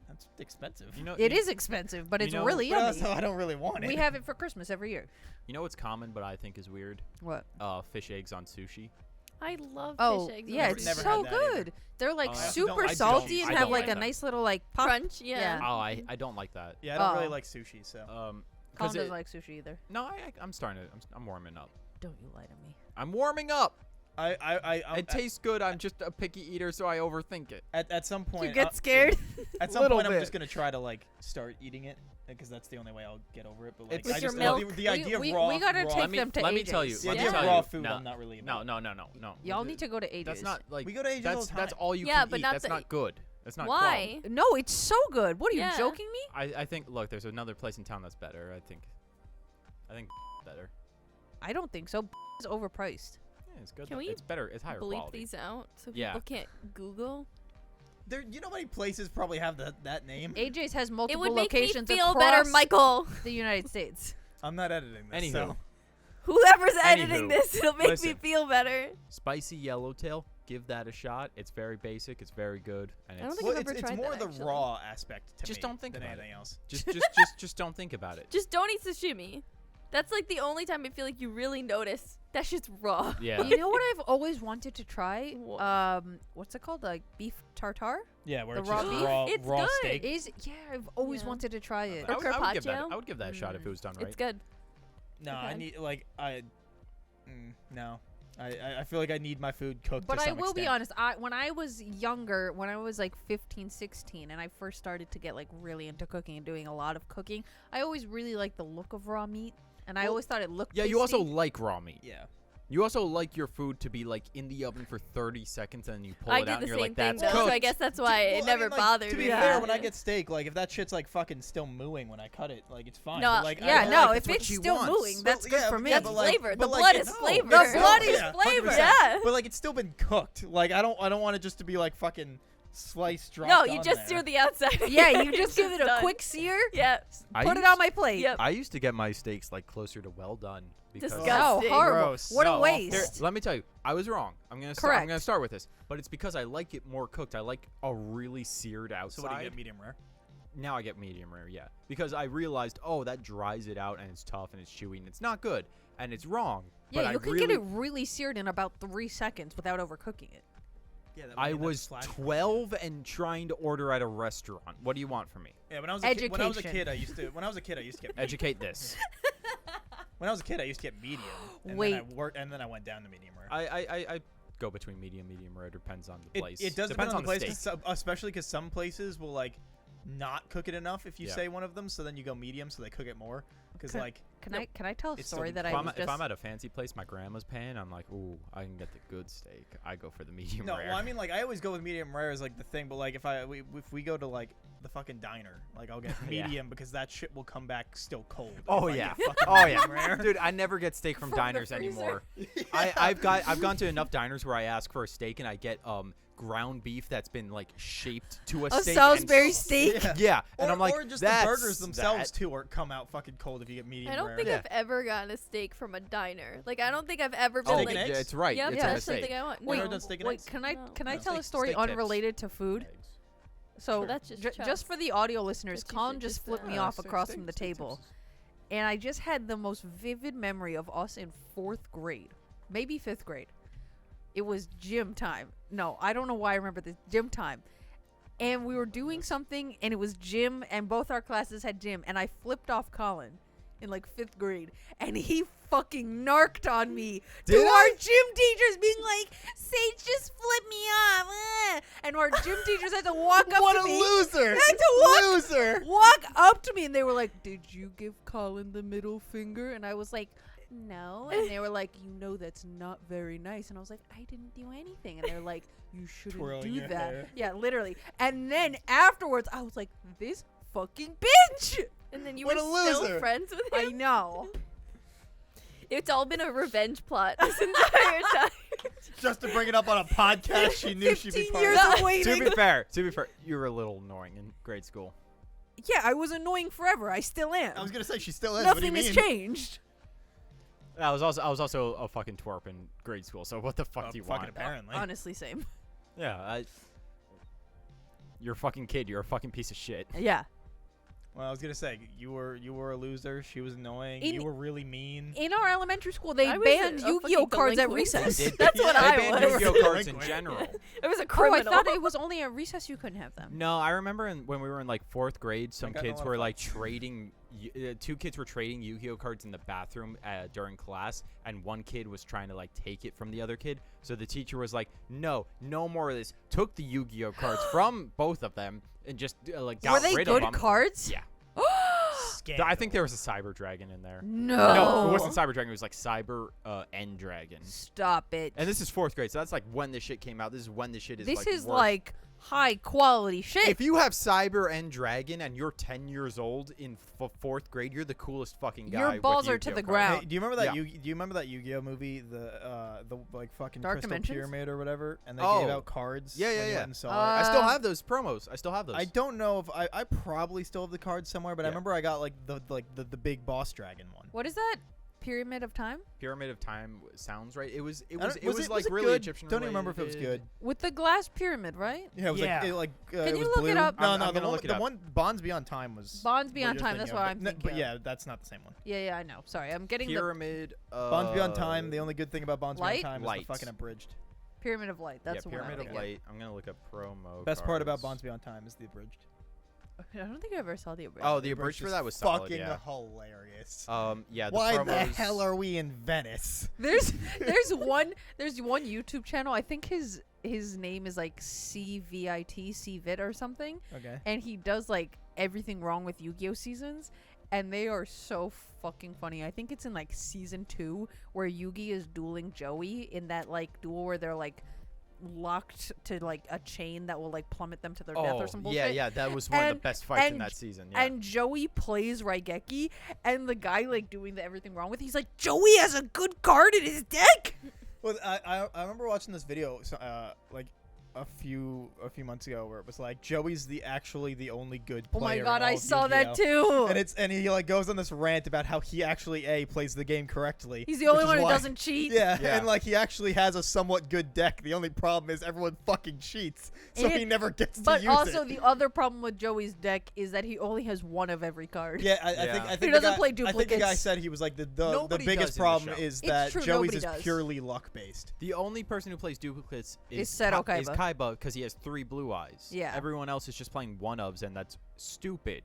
That's expensive. You know, It is expensive, but you it's know- really But yummy. also, I don't really want it. We have it for Christmas every year. You know what's common, but I think is weird? What? Fish eggs on sushi. I love Oh, fish eggs. yeah, on Never- it's never sushi. so had that either. good. They're like I super don't like salty sushi. and I have don't like like a them. nice little like pop. Crunch, yeah. Yeah. Oh, I don't like that. Yeah, I don't really Oh. like sushi, so. Colin 'Cause doesn't it- like sushi either. No, I'm starting to. I'm warming up. Don't you lie to me. I'm warming up. I'm, It tastes good. I'm just a picky eater, so I overthink it. at some point. You get scared. At some Little point, I'm bit. just gonna try to like start eating it because that's the only way I'll get over it. But like, It's- I With your just milk. the idea we, of raw. we gotta raw, take them to let me AJ's. tell you. The let me idea tell of you. raw food, No, I'm not really. no, about. no. Y'all need to go to AJ's. That's not like. We go to AJ's all the That's time. all you Yeah, can but eat. not That's the- not good. That's not. Why? No, it's so good. What are you Yeah. joking me? I think. Look, there's another place in town that's better. I think better. I don't think so. It's overpriced. Yeah, it's good. Can we It's better. It's higher Bleep quality. these out so Yeah. people can't Google. There, you know how many places probably have that name? AJ's has It multiple would make me locations feel across better, Michael. the United States. I'm not editing this. Anywho. So. Whoever's editing Anywho, this, it'll make listen. me feel better. Spicy yellowtail. Give that a shot. It's very basic. It's very good. And I don't it's think Well, I've ever it's tried more that, the actually. raw aspect to Just me don't think than about it. anything else. just don't think about it. Just don't eat sashimi. That's like the only time I feel like you really notice that shit's raw. Yeah. You know what I've always wanted to try? What? What's it called? Like beef tartare? Yeah, where The it's raw just beef? raw, It's raw good. steak. I've always Yeah. wanted to try it. Or I would give that. carpaccio? I would give that a shot if it was done right. It's good. No, I Okay. need no. I feel like I need my food cooked. But to I some will be extent. honest, when I was younger, when I was like 15, 16, and I first started to get like really into cooking and doing a lot of cooking, I always really liked the look of raw meat, and I Well, always thought it looked Yeah, you also tasty. like raw meat. Yeah. You also like your food to be like in the oven for 30 seconds and then you pull I it did out the and you're same like, thing that's though, cooked. so I guess that's why Well, it I never mean, like, bothered To me. be Yeah. fair, when I get steak, like if that shit's like fucking still mooing when I cut it, like it's fine. No, but, like, Yeah, I, no, like, if that's what it's she still wants. mooing, that's But, good yeah, for me. yeah, That's but, like, flavor. but, The like, blood it- is no, flavor. The it's blood still- is yeah, flavor. 100%. Yeah. But like it's still been cooked. Like I don't want it just to be like fucking sliced dropped No, you on just there. sear the outside. Yeah, you just give it a Done. quick sear, Yeah. I put it used- on my plate. Yep. I used to get my steaks like closer to well done. Because Oh, Disgusting. horrible! Gross. What No, a waste. Here, let me tell you, I was wrong. I'm gonna Correct. start with this, but it's because I like it more cooked. I like a really seared outside. So what do you get? Medium rare. Now I get medium rare, yeah, because I realized, oh, that dries it out and it's tough and it's chewy and it's not good and it's wrong. Yeah, but you I can really, get it really seared in about 3 seconds without overcooking it. Yeah. That I was 12 and trying to order at a restaurant. What do you want from me? Yeah, when I was a kid, Education. I used to get Educate this. when I was a kid, I used to get medium. And Wait. and then I went down to medium rare. I go between medium rare. Depends on the place. It does depend on the place, steak. 'cause especially because some places will like not cook it enough if you Yeah. say one of them. So then you go medium, so they cook it more. Because Okay. like Can I tell a It's still story good. that If I I'm, was if just I'm at a fancy place, my grandma's paying. I'm like, ooh, I can get the good steak. I go for the medium no, rare. well I mean like I always go with medium rare as like the thing, but like if we go to like the fucking diner, like I'll get Yeah. medium because that shit will come back still cold. Oh if I yeah, get fucking oh yeah, medium rare. dude. I never get steak from From the diners freezer. anymore. I've gone to enough diners where I ask for a steak and I get ground beef that's been like shaped to a a steak. Salisbury and, steak. Yeah, and or, I'm like, or just that's the burgers themselves that. too, or come out fucking cold if you get medium I don't rare. think Yeah. I've ever gotten a steak from a diner. Like I don't think I've ever been Oh, Steak like, and eggs? yeah, it's right. yep, it's a that's mistake. something I want. Wait, no. never done steak and Wait, eggs? can I No. can I No. tell a Steak- story steak tips. unrelated to food? Eggs. So That's just just for the audio listeners, But you Colin should just just, flipped me uh, off across from the table, and I just had the most vivid memory of us in 4th grade, maybe 5th grade. It was gym time. No, I don't know why I remember this. Gym time. And we were doing something, and it was gym, and both our classes had gym, and I flipped off Colin in like 5th grade, and he fucking narked on me to Did our I? gym teachers, being like, "Sage just flipped me off," and our gym teachers had to walk up What to a me. loser! Had to Loser! walk up to me, and they were like, "Did you give Colin the middle finger?" And I was like, no. And they were like, you know, that's not very nice. And I was like, I didn't do anything. And they're like, you shouldn't Twirling do your that. hair. Yeah, literally. And then afterwards, I was like, this fucking bitch. And then you What were a still loser. friends with I him. know. It's all been a revenge plot this entire time. Just to bring it up on a podcast she knew she'd be 15 part years of. of To waiting. be fair, you were a little annoying in grade school. Yeah, I was annoying forever. I still am. I was gonna say she still is. What do you Nothing mean? has changed. I was also a fucking twerp in grade school. So what the fuck do you fucking want? apparently. Honestly, same. Yeah, you're a fucking kid. You're a fucking piece of shit. Yeah. Well, I was gonna say you were a loser. She was annoying. In- you were really mean. In our elementary school, they I was banned a Yu-Gi-Oh fucking cards at delinquent. recess. Did- That's what they I banned was. Yu-Gi-Oh cards in Delinquent. general. It was a Oh, I criminal. thought it was only at recess you couldn't have them. No, I remember when we were in like 4th grade, some got in a kids lot were of like trading. 2 kids were trading Yu-Gi-Oh cards in the bathroom during class, and one kid was trying to like take it from the other kid. So the teacher was like, "No more of this." Took the Yu-Gi-Oh cards from both of them and just like got Were they rid good of them. cards? Yeah, Scandal. I think there was a Cyber Dragon in there. No. No, it wasn't Cyber Dragon. It was like Cyber End Dragon. Stop it. And this is 4th grade, so that's like when this shit came out. This is when this shit is. This like, is worth- like high quality shit. If you have Cyber End Dragon and you're 10 years old in 4th grade, you're the coolest fucking guy. Your with balls are to Yu-Gi-Oh the cards. ground. Hey, do you remember that? Yeah. Do you remember that Yu-Gi-Oh movie, the like fucking Dark Crystal Dimensions? Pyramid or whatever, and they Oh. gave out cards. Yeah, when yeah, you yeah. went and saw it? I still Uh, have those promos. I still have those. I don't know if I probably still have the cards somewhere, but I Yeah. remember I got like the big boss dragon one. What is that? Pyramid of Time? Pyramid of Time sounds right. It was I don't- like it really good? Egyptian. Don't even remember if it was related. good. With the glass pyramid, right? Yeah, it was Yeah. like Can it you was look it blue. up? No, I'm no, the gonna one, look it the up. one Bonds Beyond Time was. Bonds what Beyond you're Time, that's thinking what of, I'm but, thinking But of. yeah, that's not the same one. Yeah, I know. Sorry, I'm getting Pyramid. Bonds Beyond Time. The only good thing about Bonds Light? Beyond Time is Light. the fucking abridged. the Pyramid of Light. That's yeah, the one I'm Pyramid of thinking Light. I'm gonna look up promo. Best part about cards. Bonds Beyond Time is the abridged. I don't think I ever saw the abridged. Oh, the abridged for is that was solid. fucking Yeah. hilarious. Yeah. The Why promos, the hell are we in Venice? There's one YouTube channel. I think his name is like CVIT or something, Okay. and he does like everything wrong with Yu-Gi-Oh seasons, and they are so fucking funny. I think it's in like season 2 where Yugi is dueling Joey in that like duel where they're like locked to like a chain that will like plummet them to their death or some bullshit. yeah. That was one of And- the best fights in and- that season. Yeah. And Joey plays Raigeki, and the guy like doing the everything wrong with, he's like, Joey has a good card in his deck. Well, I remember watching this video like a few months ago where it was like Joey's actually the only good Oh player. my god, in all I of saw that Yu-Gi-Oh! too. And he like goes on this rant about how he actually plays the game correctly. He's the only which is one who why- doesn't cheat. Yeah, Yeah. and like he actually has a somewhat good deck. The only problem is everyone fucking cheats, so And- he never gets to But use also it. the other problem with Joey's deck is that he only has one of every card. Yeah, I Yeah. think He the doesn't guy, play I think the guy duplicates. said he was like the Nobody biggest does in the problem show. is It's that true, Joey's nobody is does. purely luck based. The only person who plays duplicates Is is Seto Is Kaiba. Kaiba because he has 3 blue eyes. Yeah. Everyone else is just playing one-ofs, and that's stupid.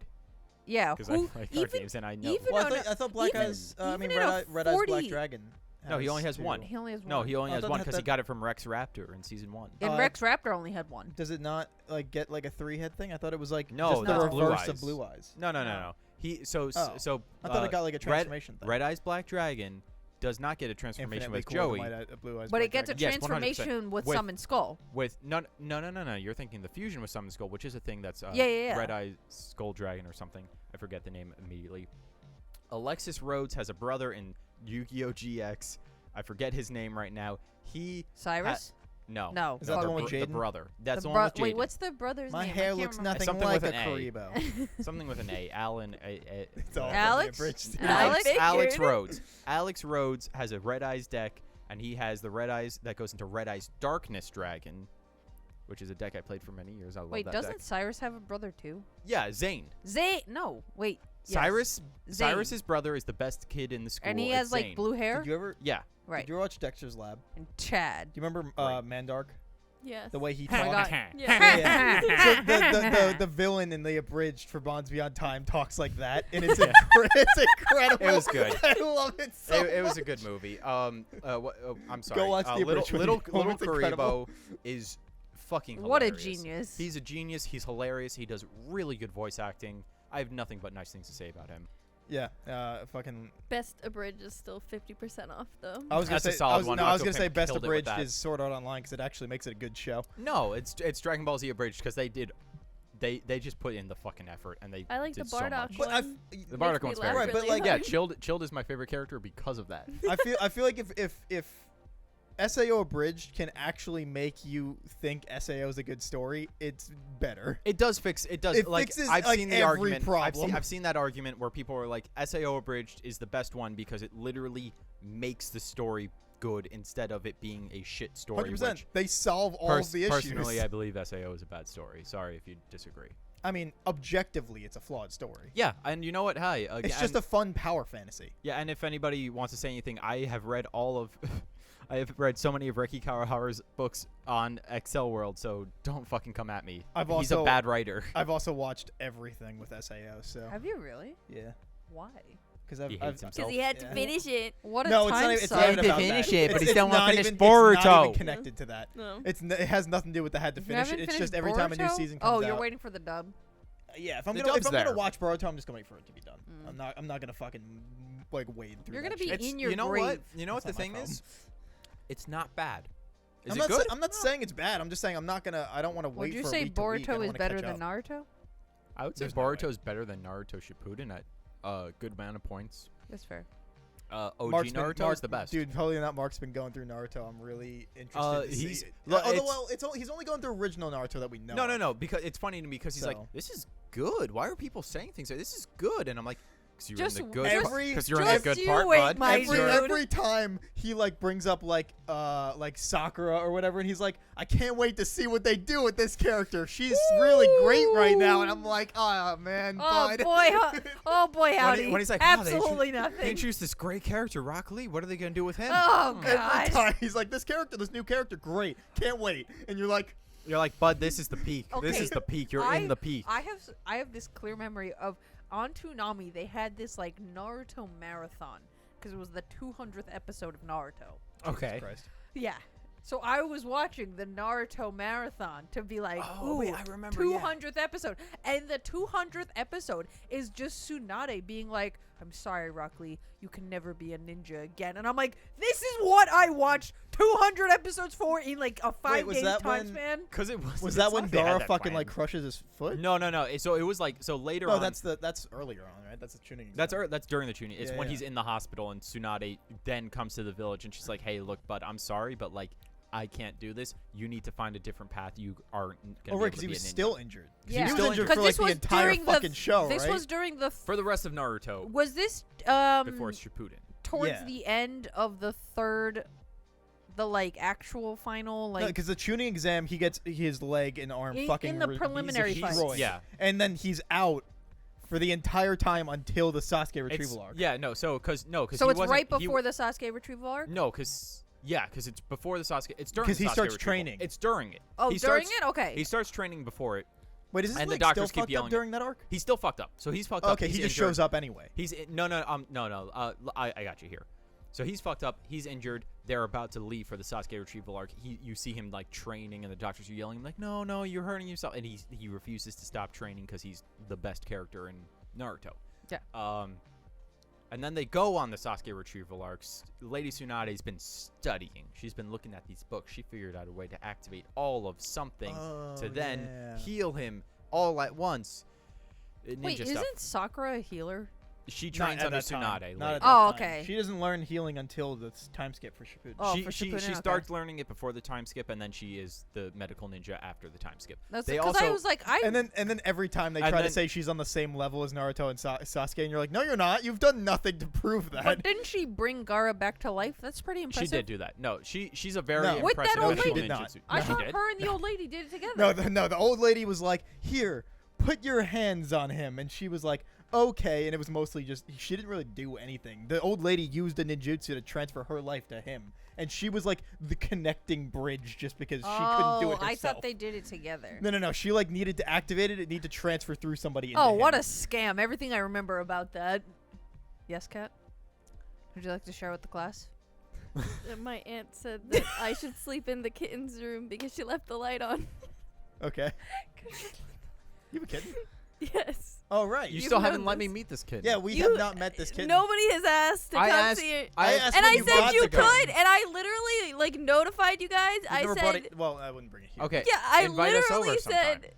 Yeah. Because I Who play card even games and I know. even Well, on I thought Black even- Eyes. I mean, even in a Red Eyes Black 40 Dragon. No, he only has 2. one. he only has one. No, he only I has thought one that- because he got it from Rex Raptor in season 1. And Rex Raptor only had one. Does it not like get like a 3-head thing? I thought it was like No, just the that's Blue reverse Eyes. of Blue Eyes. No. No. He Oh. I thought it got like a transformation thing. Red Eyes Black Dragon does not get a transformation Infinitely with cooler Joey. than Blue Eyes But Black it gets a Dragon. Yes, 100%. transformation with With- Summon Skull. With no. You're thinking the fusion with Summon Skull, which is a thing that's Yeah. Red Eye Skull Dragon or something. I forget the name immediately. Alexis Rhodes has a brother in Yu-Gi-Oh! GX. I forget his name right now. He Cyrus? no. No. Is that the one with the Jaden? brother. That's the, The one with Jaden. Wait, what's the brother's My name? I hair can't looks remember. nothing Something like with a an A. Karibo. Something with an A. Alan. It's all Alex? abridged. Alex? Alex Figured. Rhodes. Alex Rhodes has a Red Eyes deck, and he has the Red Eyes that goes into Red Eyes Darkness Dragon, which is a deck I played for many years. I love Wait, that doesn't deck. Cyrus have a brother too? Yeah, Zane. No, wait. Yes. Cyrus. Zane. Cyrus's brother is the best kid in the school. And he It's has like Zane. blue hair. Did you ever? Yeah. Right. Did you ever watch Dexter's Lab? And Chad. Do you remember Right. Mandark? Yes. The way he Oh my talks. God. Yeah. So the villain in the abridged for Bonds Beyond Time talks like that, and it's it's incredible. It was good. I love it so It was a much. good movie. I'm sorry. watch the little abridged when little you go home, little it's incredible. Karibo is fucking What a hilarious. genius. He's a genius. He's hilarious. He does really good voice acting. I have nothing but nice things to say about him. Yeah, fucking. Best abridged is still 50% off though. I was gonna That's a say, solid one. No, I was Naruto gonna say Pimp best killed it with abridged that. is Sword Art Online because it actually makes it a good show. No, it's Dragon Ball Z abridged because they just put in the fucking effort and they I like the did so Bardock much. But one. The Makes Bardock me one's laugh very Right, good. but, really like, Yeah, hard. Chilled is my favorite character because of that. I feel like if SAO abridged can actually make you think SAO is a good story, it's better. It does fix. It does. It like fixes, I've like, seen the every argument. problem. I've seen that argument where people are like, SAO abridged is the best one because it literally makes the story good instead of it being a shit story. 100%. Which They solve all of the issues. personally, I believe SAO is a bad story. Sorry if you disagree. I mean, objectively, it's a flawed story. Yeah, and you know what? Hi. It's just a fun power fantasy. Yeah, and if anybody wants to say anything, I have read all of. I have read so many of Reki Kawahara's books on Excel World, so don't fucking come at me. He's a bad writer. I've also watched everything with SAO, so Have you really? yeah, Why? because He hates himself. Because he had to Yeah. finish it. What a No, it's time not. It's suck. not even about finish that. it, but he It's still won't not finish even- It's not Boruto. even connected to that. No. It has nothing to do with the had to You finish it. haven't It's finished just every time a new Boruto? season comes out. Oh, you're waiting for the dub. Yeah, if I'm The gonna dub's there. watch Boruto, I'm just gonna wait for it to be done. Mm. I'm not gonna fucking like wade through. You're that gonna be shit. in your you know grave. what? You know what the That's not thing my is? It's not bad. Is I'm it not good? I'm not saying it's bad. I'm just saying I'm not gonna. I don't want to wait Would you for a say week to week. I Boruto wanna is better catch than up. Naruto? I would say There's no way. Boruto is better than Naruto Shippuden at a good amount of points. That's fair. OG Mark's been- Naruto Mark- is the best. Dude, totally not. Mark's been going through Naruto. I'm really interested. To he's- see. look, Although, it's- well, he's only going through original Naruto that we know. No, of. because it's funny to me because he's like, So- this is good. Why are people saying things like this is good? And I'm like, because you're Just in the good just- part. Every- Because you're in the just good you part, wait, bud. my Every, dude. every time he like brings up like Sakura or whatever, and he's like, I can't wait to see what they do with this character. She's really great right now, and I'm like, oh man, Oh bud. boy, oh boy, howdy. when he's like, oh, absolutely They nothing. introduced this great character, Rock Lee. What are they gonna do with him? Oh Every god. time he's like, this new character, great, can't wait, and you're like, You're like, bud, this is the peak. This Okay, is the peak. You're in the peak. I have this clear memory of on Toonami they had this like Naruto marathon because it was the 200th episode of Naruto. Okay. Jesus Christ. Yeah. So I was watching the Naruto marathon to be like, Oh, ooh, wait, I remember, yeah. 200th episode. And the 200th episode is just Tsunade being like, I'm sorry, Rock Lee, you can never be a ninja again. And I'm like, this is what I watched 200 episodes for in like a 5 was day that time when- span. Because it was. Was that it's when not they had Gara that fucking plan. like crushes his foot? No. So it was like later No, on. that's earlier on, right? That's the tuning. That's during the tuning. It's Yeah, when yeah. he's in the hospital and Tsunade then comes to the village and she's like, "Hey, look, bud, I'm sorry, but like, I can't do this. You need to find a different path. You aren't gonna Oh, be right, able because to he be was a ninja." still injured. Yeah. He was Still injured injured. for like this the was entire during the fucking show, This right? was during the for the rest of Naruto was this before Shippuden. towards Yeah. the end of the third, the like actual final like because the tuning exam, he gets his leg and arm In- fucking in the he's preliminary fights. destroyed. Yeah. and then he's out for the entire time until the Sasuke It's, retrieval arc. yeah, no, so because so he it's wasn't, right he- before the Sasuke retrieval arc. No, because it's before the Sasuke. It's during 'Cause the he Sasuke starts retrieval. training. It's during it. Oh, he during starts, it. Okay. He starts training before it. Wait, is his And the leg doctors still keep fucked yelling up at- during that arc? He's still fucked up. So he's fucked up. Okay, He's he just injured. shows up anyway. No. I got you here. So he's fucked up. He's injured. They're about to leave for the Sasuke retrieval arc. You see him like training, and the doctors are yelling like, "No, you're hurting yourself," and he refuses to stop training because he's the best character in Naruto. Yeah. And then they go on the Sasuke retrieval arcs. Lady Tsunade's been studying. She's been looking at these books. She figured out a way to activate all of something to then heal him all at once. Ninja Wait, stuff. isn't Sakura a healer? She Not trains at under that time. Tsunade. Not later. at that Oh, time. okay. She doesn't learn healing until the time skip for Shippuden. Oh, she for she, Shippuden, she okay. starts learning it before the time skip, and then she is the medical ninja after the time skip. That's They because I also- was like, And then every time they And try to then- say she's on the same level as Naruto and Sasuke, and you're like, no, you're not. You've done nothing to prove that. but didn't she bring Gara back to life? That's pretty She impressive. did do that. No, she's a very No. With that impressive old medical lady? No, she ninja. did I No, she thought did. her and the old lady did it together. No, the old lady was like, here, put your hands on him. And she was like, okay. And it was mostly just, she didn't really do anything. The old lady used a ninjutsu to transfer her life to him. And she was like the connecting bridge just because she couldn't do it herself. I thought they did it together. No. She like needed to activate it. It needed to transfer through somebody. Into Oh, what him. a scam. Everything I remember about that. Yes, Kat? Would you like to share with the class? And my aunt said that I should sleep in the kitten's room because she left the light on. Okay. You have a kitten? Yes. Oh right. You You've still known haven't let me this. meet this kid. Yeah, we You- have not met this kid. Nobody has asked to I come asked. see it. I asked And when I you said brought you the could, gun. and I literally like notified you guys. You've I never brought said, it. Well, I wouldn't bring it here. Okay. yeah, I invite us over literally sometime. said,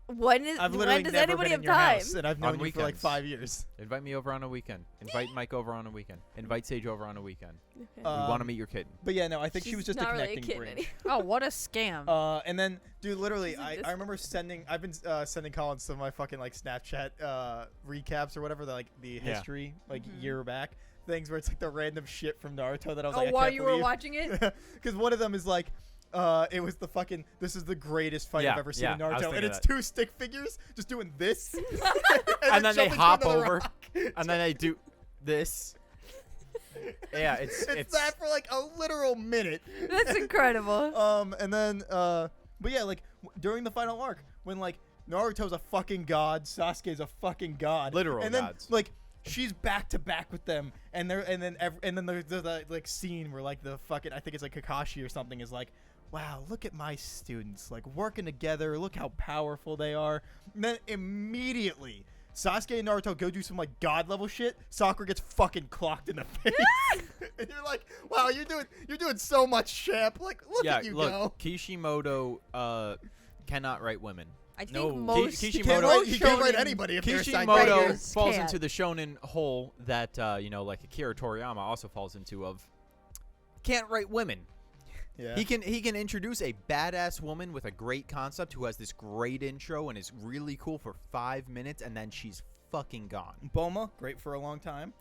when I've literally when does never anybody been have in your time? house, and I've known you for like weekends. 5 years. Invite me over on a weekend. Invite Mike over on a weekend. Invite Sage over on a weekend. Okay. We want to meet your kid. But yeah, no, I think she She's was just a not really connecting kid bridge. anymore. Oh, what a scam. And then, dude, literally, She's a I remember sending. I've been sending Colin some of my fucking like Snapchat recaps or whatever, like the Yeah. history, like Mhm. year back things where it's like the random shit from Naruto that I was Oh, like, I while can't you were believe. watching it? Because one of them is like, it was the fucking. This is the greatest fight Yeah, I've ever seen yeah, in I was Naruto, and thinking it's that. 2 stick figures just doing this, And then they jumping hop into the over, rock. and then they do this. Yeah, it's It's that for like a literal minute. That's incredible. And then, but yeah, like during the final arc, when like Naruto's a fucking god, Sasuke's a fucking god, Literal and then gods. like she's back to back with them, and then there's the like scene where like the fucking I think it's like Kakashi or something is like, wow, look at my students like working together, look how powerful they are, and then immediately. Sasuke and Naruto go do some like god level shit. Sakura gets fucking clocked in the face, and you're like, "Wow, you're doing so much, champ! Like, look yeah. at you Look, go." Kishimoto cannot write women. I think No, most He can't write, he can't write shonen- anybody if they're a side Kishimoto character. writers falls can't. into the shonen hole that like Akira Toriyama also falls into of can't write women. Yeah. He can introduce a badass woman with a great concept who has this great intro and is really cool for 5 minutes, and then she's fucking gone. Bulma, great for a long time.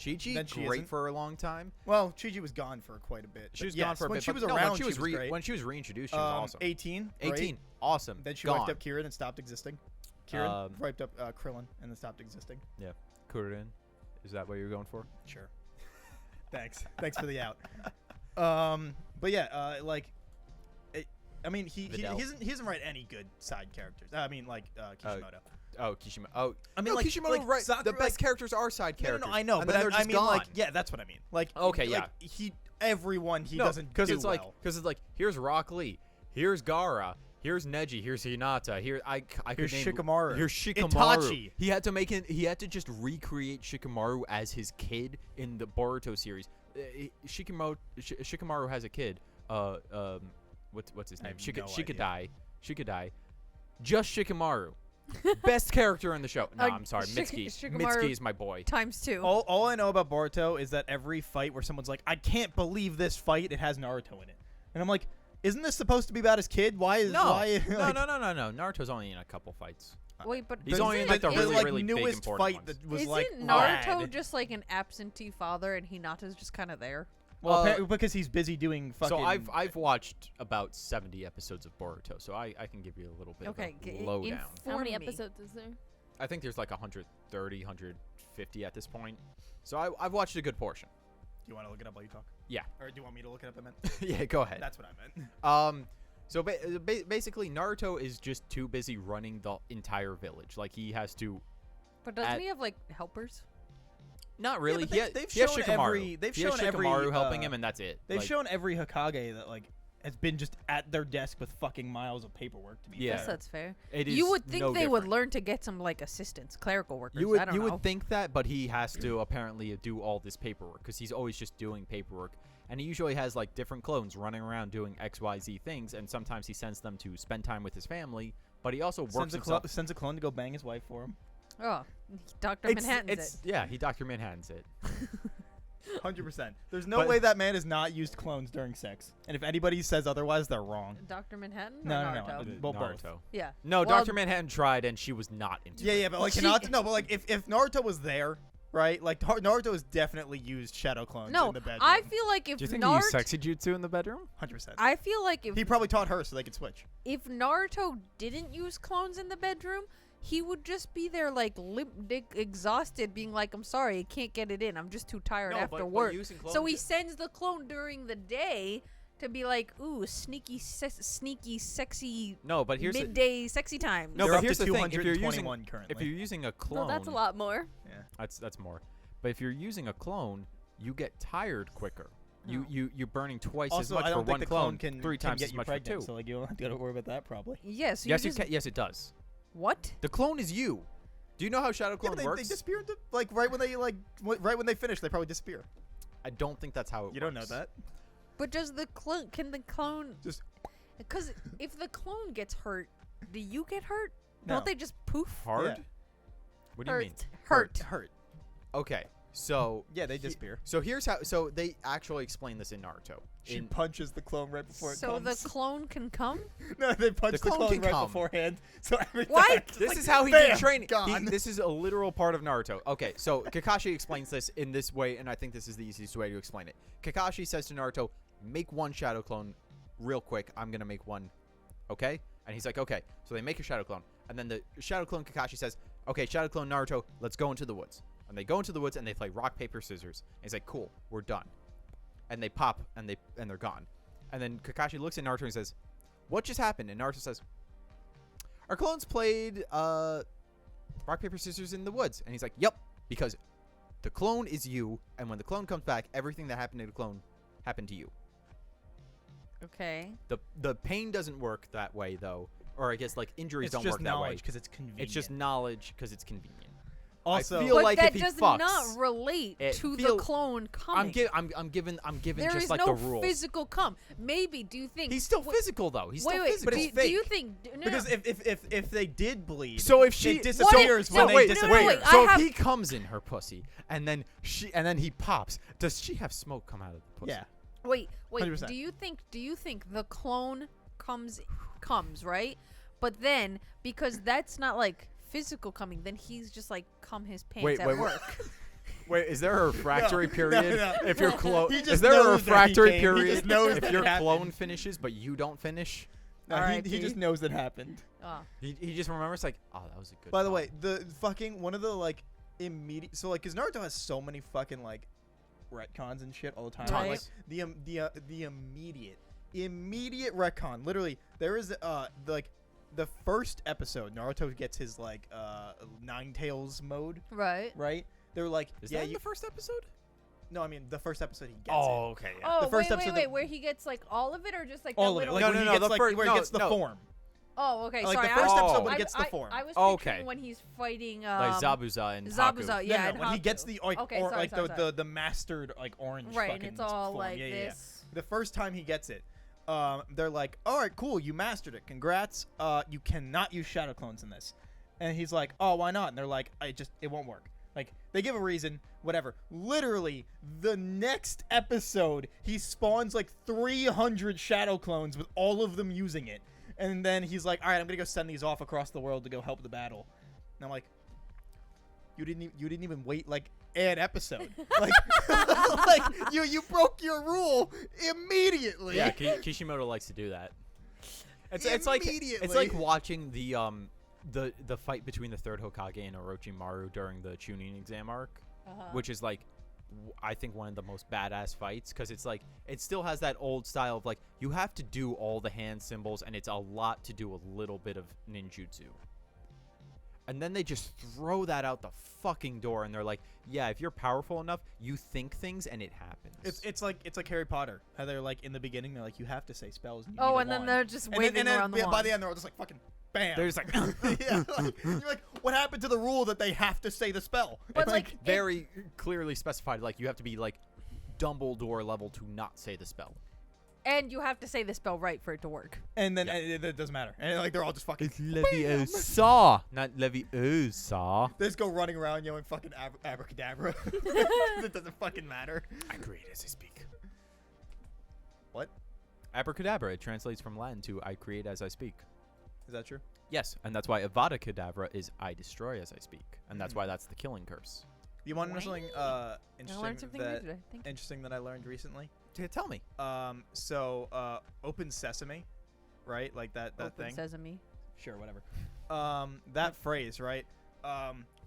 Chi-Chi, Then she great isn't. for a long time. Well, Chi-Chi was gone for quite a bit. She but was yes, gone for a when bit. she but was no, around, when she was great. when she was reintroduced, she was awesome. 18. 18, Great. awesome. Then she gone. wiped up Kirin and stopped existing. Kirin wiped up Krillin and then stopped existing. Kuririn. Is that what you're going for? Sure. Thanks for the out. But yeah, like, I mean, he doesn't write any good side characters. I mean, like Kishimoto. Oh, Kishimoto. Oh, I mean, no, like, Kishimoto, like right? Sakura, The best like- characters are side characters. No, I know, and but then they're I just mean, gone. like, yeah, that's what I mean. Like, Okay, like, everyone he doesn't because do it's like well. because it's like here's Rock Lee, here's Gaara, here's Neji, here's Hinata, here I could Here's name Shikamaru. Here's Shikamaru. Itachi. He had to make it. He had to just recreate Shikamaru as his kid in the Boruto series. Shikamaru has a kid. What's his I name? have no Shikadai. Just Shikamaru. Best character in the show. No, I'm sorry, Mitsuki. Shikamaru Mitsuki is my boy. ×2. All I know about Boruto is that every fight where someone's like, I can't believe this fight, it has Naruto in it. And I'm like, isn't this supposed to be about his kid? Why is No, why no, like, no. Naruto's only in a couple fights. Wait, but He's isn't only in like the it- really, like, really big newest important fight ones. that was Isn't like Naruto rad. just like an absentee father and Hinata's just kind of there? Well, because he's busy doing fucking. So I've watched about 70 episodes of Boruto, so I can give you a little bit Okay, of a lowdown. How many inform me. episodes is there? I think there's like 130, 150 at this point. So I've watched a good portion. Do you want to look it up while you talk? Yeah. Or do you want me to look it up? I meant. Yeah, go ahead. That's what I meant. So basically, Naruto is just too busy running the entire village. Like he has to. But doesn't At- he have like helpers? Not really. but he has they've Shikamaru. shown they've He has shown every, Shikamaru helping him, and that's it. They've Like, shown every Hokage that like has been just at their desk with fucking miles of paperwork. To be Yeah. Guess that's fair. it is You would think no they would different. learn to get some like assistants, clerical workers. You would I don't you know. would think that, but he has to apparently do all this paperwork because he's always just doing paperwork, and he usually has like different clones running around doing XYZ things, and sometimes he sends them to spend time with his family, but he also works himself. sends a clone to go bang his wife for him. Oh, Dr. Manhattan's it. Yeah, he Dr. Manhattan's it. 100%. There's no But- way that man has not used clones during sex. And if anybody says otherwise, they're wrong. Dr. Manhattan? No, or no, no. Naruto? Well, Naruto. both. Yeah. No, Well, Dr. Manhattan tried, and she was not into Yeah, it. yeah, but like She- Hinata, but like if Naruto was there, right? Like Naruto has definitely used shadow clones No, in the bedroom. I feel like if Do you think he used Naruto, sexy jutsu in the bedroom? 100%. I feel like if He probably taught her so they could switch. if Naruto didn't use clones in the bedroom, he would just be there like limp dick exhausted, being like, "I'm sorry, I can't get it in. I'm just too tired after work." So he sends the clone during the day to be like, "Ooh, sneaky, sexy No, but here's the, midday sexy time." No, They're but up here's to the thing, if you're using- 221 currently. if you're using a clone, No, that's a lot more. yeah. That's more. But if you're using a clone, you get tired quicker. No. You're burning twice Also, as much I don't for think one the clone can 3 times get as you much pregnant, for 2. so like you don't have to worry about that probably. Yes, Yes, just, yes, it does. What? The clone is you. Do you know how Shadow Yeah, Clone but they works? disappear into, like right when they finish, they probably disappear. I don't think that's how it works. You don't know that? But does the clone? Can the clone? Just Because if the clone gets hurt, do you get hurt? No. Don't they just poof? Hard? Yeah. What do you mean? Hurt. hurt. Okay, so Yeah, they disappear. so here's how. So they actually explain this in Naruto. She punches the clone right before it So the comes. clone can come. No, they punch the clone clone can right come. beforehand. So every What? time, it's This like, is how he bam, did training. gone. This is a literal part of Naruto. Okay, so Kakashi explains this in this way, and I think this is the easiest way to explain it. Kakashi says to Naruto, "Make one shadow clone, real quick. I'm gonna make one, okay?" And he's like, "Okay." So they make a shadow clone, and then the shadow clone Kakashi says, "Okay, shadow clone Naruto, let's go into the woods." And they go into the woods and they play rock paper scissors. And he's like, "Cool, we're done." And they pop and they're gone. And then Kakashi looks at Naruto and says, "What just happened?" And Naruto says, "Our clones played rock paper scissors in the woods." And he's like, "Yep, because the clone is you, and when the clone comes back, everything that happened to the clone happened to you." Okay. The pain doesn't work that way though, or I guess like injuries It's don't just work that way. knowledge because it's convenient. It's just knowledge because it's convenient. Also, I feel But like that if he does fucks, not relate it to feel- the clone coming. I'm giving There just is like no the rules. physical come. Maybe. Do you think He's still wait, physical though. He's Wait, still wait. physical. But it's do you fake. think? No, because no. if they did bleed, So if she it disappears no, when wait, they no, disappear. wait, so I if have- he comes in her pussy and then he pops, does she have smoke come out of the pussy? Yeah. Wait. 100%. Do you think the clone comes right? But then because that's not like physical coming, then he's just like cum his pants Wait, at wait, work. Wait, is there a refractory No, period no. if your clone? He Is just there a knows that he refractory came. He period just knows if that your it happened. clone finishes but you don't finish? No, R.I.P. he just knows it happened. Oh. He just remembers like, oh, that was a good. By the time." way, the fucking one of the like immediate, so like, cause Naruto has so many fucking like retcons and shit all the time. Right. Like the immediate retcon. Literally, there is like the first episode. Naruto gets his like Nine Tails mode. Right. Right. They're like, is yeah, that in the first episode? no, I mean the first episode he gets. Oh, okay. Yeah. Oh, The first wait, episode wait, that- where he gets like all of it, or just like All the of it. little? Like No, when no, he no, gets the like first- where he no, gets the no. form. Oh, okay. Like sorry. the first I, episode when I, he gets the form. I was Oh, picturing okay. when he's fighting Like Zabuza and Zabuza, Haku. yeah, no, and when he gets Haku. the like Okay, or sorry, like sorry, sorry. the mastered like orange right, and fucking it's all form. like Yeah, yeah, yeah. this. The first time he gets it, they're like, "All right, cool, you mastered it. Congrats. You cannot use shadow clones in this." And he's like, "Oh, why not?" And they're like, it won't work." Like they give a reason, whatever. Literally, the next episode, he spawns like 300 shadow clones with all of them using it. And then he's like, "All right, I'm gonna go send these off across the world to go help the battle." And I'm like, "You didn't even wait like an episode. Like, like you broke your rule immediately." Yeah, Kishimoto likes to do that. It's like Immediately. watching the fight between the third Hokage and Orochimaru during the Chunin exam arc, which is like I think one of the most badass fights because it's like it still has that old style of like you have to do all the hand symbols and it's a lot to do a little bit of ninjutsu. And then they just throw that out the fucking door and they're like, yeah, if you're powerful enough, you think things and it happens. It's like Harry Potter. How they're like in the beginning, they're like, you have to say spells. And you Oh, need a and then wand. they're just And waving then around the by wand. the end, they're all just like fucking bam. They're just like yeah, like, you're like, what happened to the rule that they have to say the spell? But, It's like, very clearly specified. Like you have to be like Dumbledore level to not say the spell. And you have to say the spell right for it to work. and then Yeah. it doesn't matter. And like they're all just fucking. Leviosa, not Leviosa. They just go running around yelling fucking abracadabra. It doesn't fucking matter. I create as I speak. What? Abracadabra. It translates from Latin to I create as I speak. Is that true? Yes, and that's why Avada Kedavra is I destroy as I speak, and that's why that's the killing curse. You want to know something I learned interesting something new that today. Thank you. interesting that I learned recently? Tell me. So open sesame, right? Like that Open thing. sesame. Sure, whatever. That phrase, right?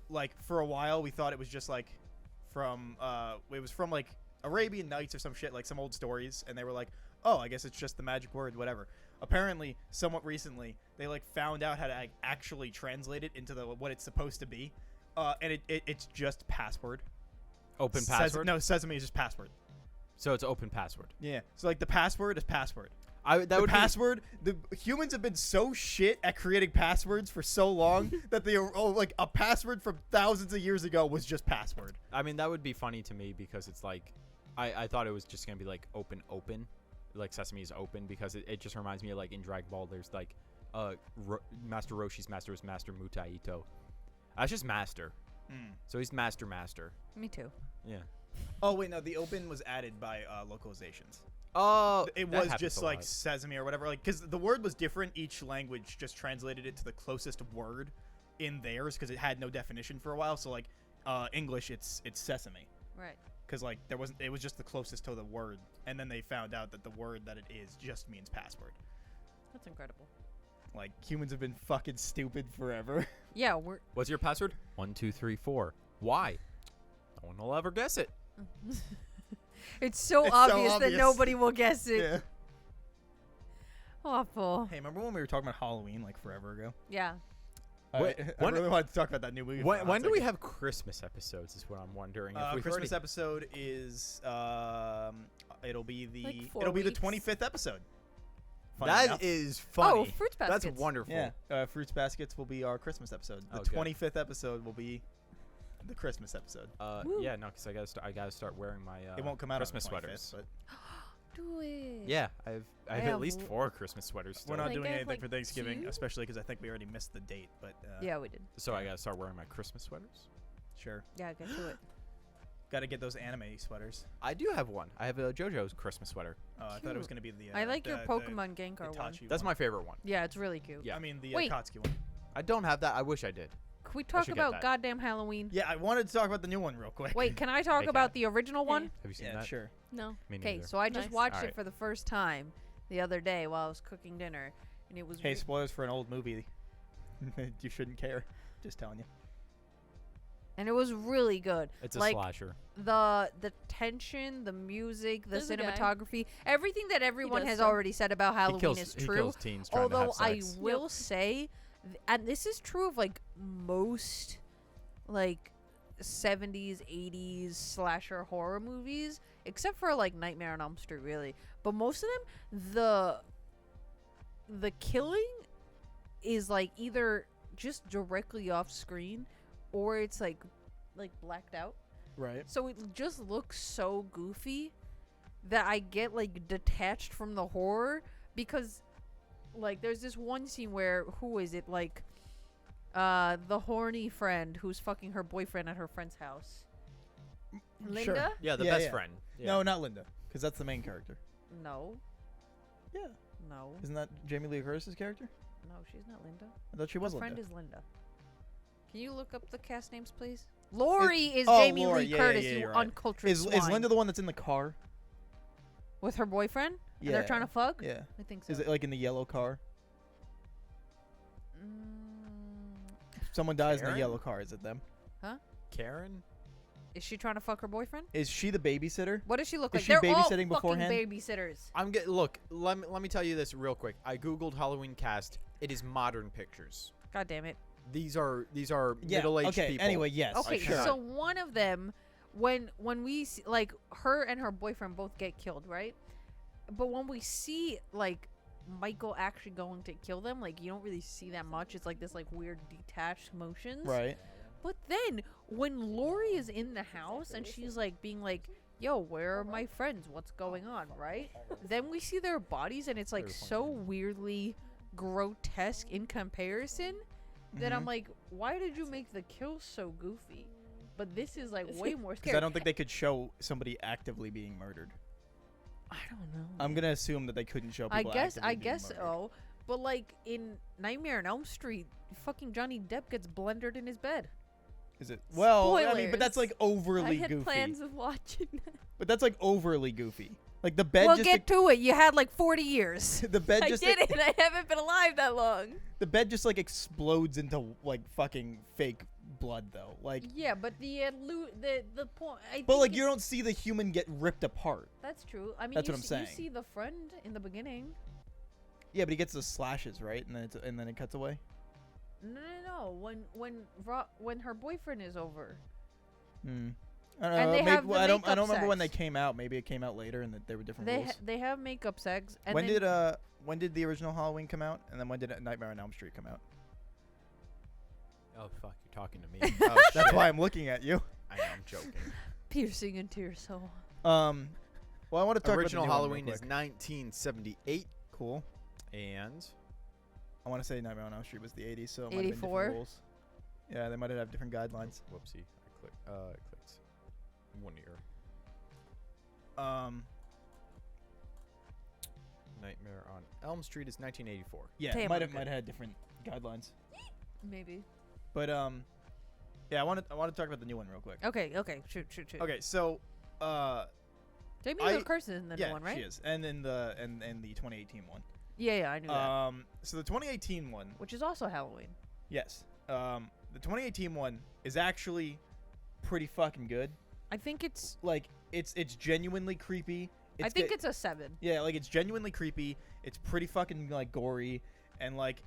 Like for a while we thought it was just like from it was from like Arabian Nights or some shit, like some old stories, and they were like, oh, I guess it's just the magic word, whatever. Apparently, somewhat recently, they like found out how to actually translate it into what it's supposed to be, and it's just password. Open Ses- password. No, sesame is just password. So it's open password. Yeah. So like the password is password. That The would password. The humans have been so shit at creating passwords for so long that they are like a password from thousands of years ago was just password. I mean, that would be funny to me because it's like, I thought it was just gonna be like open, like Sesame is open because it just reminds me of like in Dragon Ball. There's like, Master Roshi's master was Master Mutaito. That's just master. So he's master. Me too. Yeah. Oh wait, no, the open was added by localizations. Oh, It that was happens just a like lot. Sesame or whatever, like because the word was different. Each language just translated it to the closest word in theirs because it had no definition for a while. So like English, it's Sesame Right. because like it was just the closest to the word, and then they found out that the word that it is just means password. That's incredible. Like humans have been fucking stupid forever. Yeah, we're. What's your password? 1, 2, 3, 4. Why? No one will ever guess it. It's so It's so obvious that obvious. nobody will guess it. Yeah. Awful. Hey, remember when we were talking about Halloween like forever ago? Yeah. Wait, I when- really wanted to talk about that new movie. for a When, hot when do we second. have Christmas episodes? Is what I'm wondering. If we've Christmas already- episode is it'll be the Like 4 it'll be the weeks. 25th episode. Funny That enough. is funny. Oh, fruits baskets. That's wonderful. Yeah, Fruits Baskets will be our Christmas episode. The Oh, good. 25th episode will be the Christmas episode. Woo. Yeah, no, because I gotta start wearing my It won't come out Christmas on the 25th, sweaters. but Do it. Yeah, I have have at least w- 4 Christmas sweaters. Still. we're not Like, doing I have, anything like, for Thanksgiving, 2? especially because I think we already missed the date. But Yeah, we did. So I gotta start wearing my Christmas sweaters. sure, Yeah, get to it. got to get those anime sweaters. I do have one. I have a JoJo's Christmas sweater. Oh, I thought it was Cute. gonna be the. I like your the Pokemon Gengar one. Itachi That's one. my favorite one. Yeah, it's really cute. Yeah. I mean the Wait. Akatsuki one. I don't have that. I wish I did. Can we talk should get about that. goddamn Halloween? Yeah, I wanted to talk about the new one real quick. Wait, can I talk Hey, about Kat. the original one? Have you seen Yeah, that? sure. No. Me Okay, neither. so I just Nice. watched Alright. it for the first time the other day while I was cooking dinner, and it was. Hey, spoilers for an old movie. You shouldn't care. Just telling you. and it was really good. It's a like slasher. the tension, the music, the There's a guy. cinematography, everything that everyone does has stuff. already said about Halloween is He true. kills teens trying to Although have I sex. will say, and this is true of like most like 70s, 80s slasher horror movies, except for like Nightmare on Elm Street, really. But most of them, the killing is like either just directly off screen, or it's like blacked out. Right. So it just looks so goofy that I get like detached from the horror because like there's this one scene where who is it like the horny friend who's fucking her boyfriend at her friend's house. Linda? Sure. Yeah, the Yeah, best yeah. friend. Yeah. No, not Linda, because that's the main character. No. Yeah. No. Isn't that Jamie Lee Curtis's character? No, she's not Linda. I thought she was Her friend Linda. is Linda. Can you look up the cast names, please? Lori is oh, Jamie Lori. Lee Yeah, Curtis, yeah, you you're right. uncultured Is swine. Linda the one that's in the car? With her boyfriend? And Yeah. they're trying to fuck? Yeah. I think so. Is it like in the yellow car? Mm, Someone dies in Karen? the yellow car. Is it them? Karen? is she trying to fuck her boyfriend? Is she the babysitter? What does she look Is like? she They're all babysitting beforehand? fucking babysitters. Look, let me tell you this real quick. I googled Halloween cast. It is modern pictures. God damn it. These are Yeah. middle-aged Okay. people. Anyway, yes. Okay, sure. so one of them, when we see, like her and her boyfriend both get killed, right? But when we see like Michael actually going to kill them, like you don't really see that much. It's like this like weird detached motions. Right. But then when Lori is in the house and she's like being like, "Yo, where are my friends? What's going on?" Right? Then we see their bodies and it's like Very funny. so weirdly grotesque in comparison that I'm Mhm. like, why did you make the kills so goofy? But this is like way more Because scary. I don't think they could show somebody actively being murdered. I don't know. I'm gonna assume that they couldn't show I people. guess actively being murdered. so. But like in Nightmare on Elm Street, fucking Johnny Depp gets blendered in his bed. Is it? Well, I mean, but that's Spoilers. like overly I had goofy. plans of watching that. But that's like overly goofy. Like the bed Well, just get to it. You had like 40 years. the bed I just didn't. I haven't been alive that long. the bed just like explodes into like fucking fake blood though. Like, Yeah, but the point. but like you don't see the human get ripped apart. That's true. I mean, That's you what I'm see, you saying. see the friend in the beginning. Yeah, but he gets the slashes right, and then it cuts away. No. When her boyfriend is over. Hmm. I don't And know. they Maybe, have the I don't makeup remember when they sex. came out. Maybe it came out later and that there were different rules. They have makeup sex. And When then did the original Halloween come out? And then when did Nightmare on Elm Street come out? Oh fuck, you're talking to me. Oh, That's shit. why I'm looking at you. I know, I'm joking. piercing into your soul. Well, I want to talk Original about the new one Halloween real is quick. 1978. Cool. And I want to say Nightmare on Elm Street was the 80s, so it might have been 84? different rules. Yeah, they might have different guidelines. whoopsie, I clicked 1 year. Nightmare on Elm Street is 1984. Yeah, Damn, might I'm have good. might have had different guidelines. Maybe. But yeah, I want to talk about the new one real quick. Okay. Shoot. Okay, so Jamie I- Lee Curtis in the yeah, new one, right? she is, and in the and the 2018 one. Yeah, I knew that. So the 2018 one, Which is also Halloween. yes. The 2018 one is actually pretty fucking good. I think it's. Like it's genuinely creepy. I think it's a 7. Yeah, like it's genuinely creepy. It's pretty fucking like gory, and like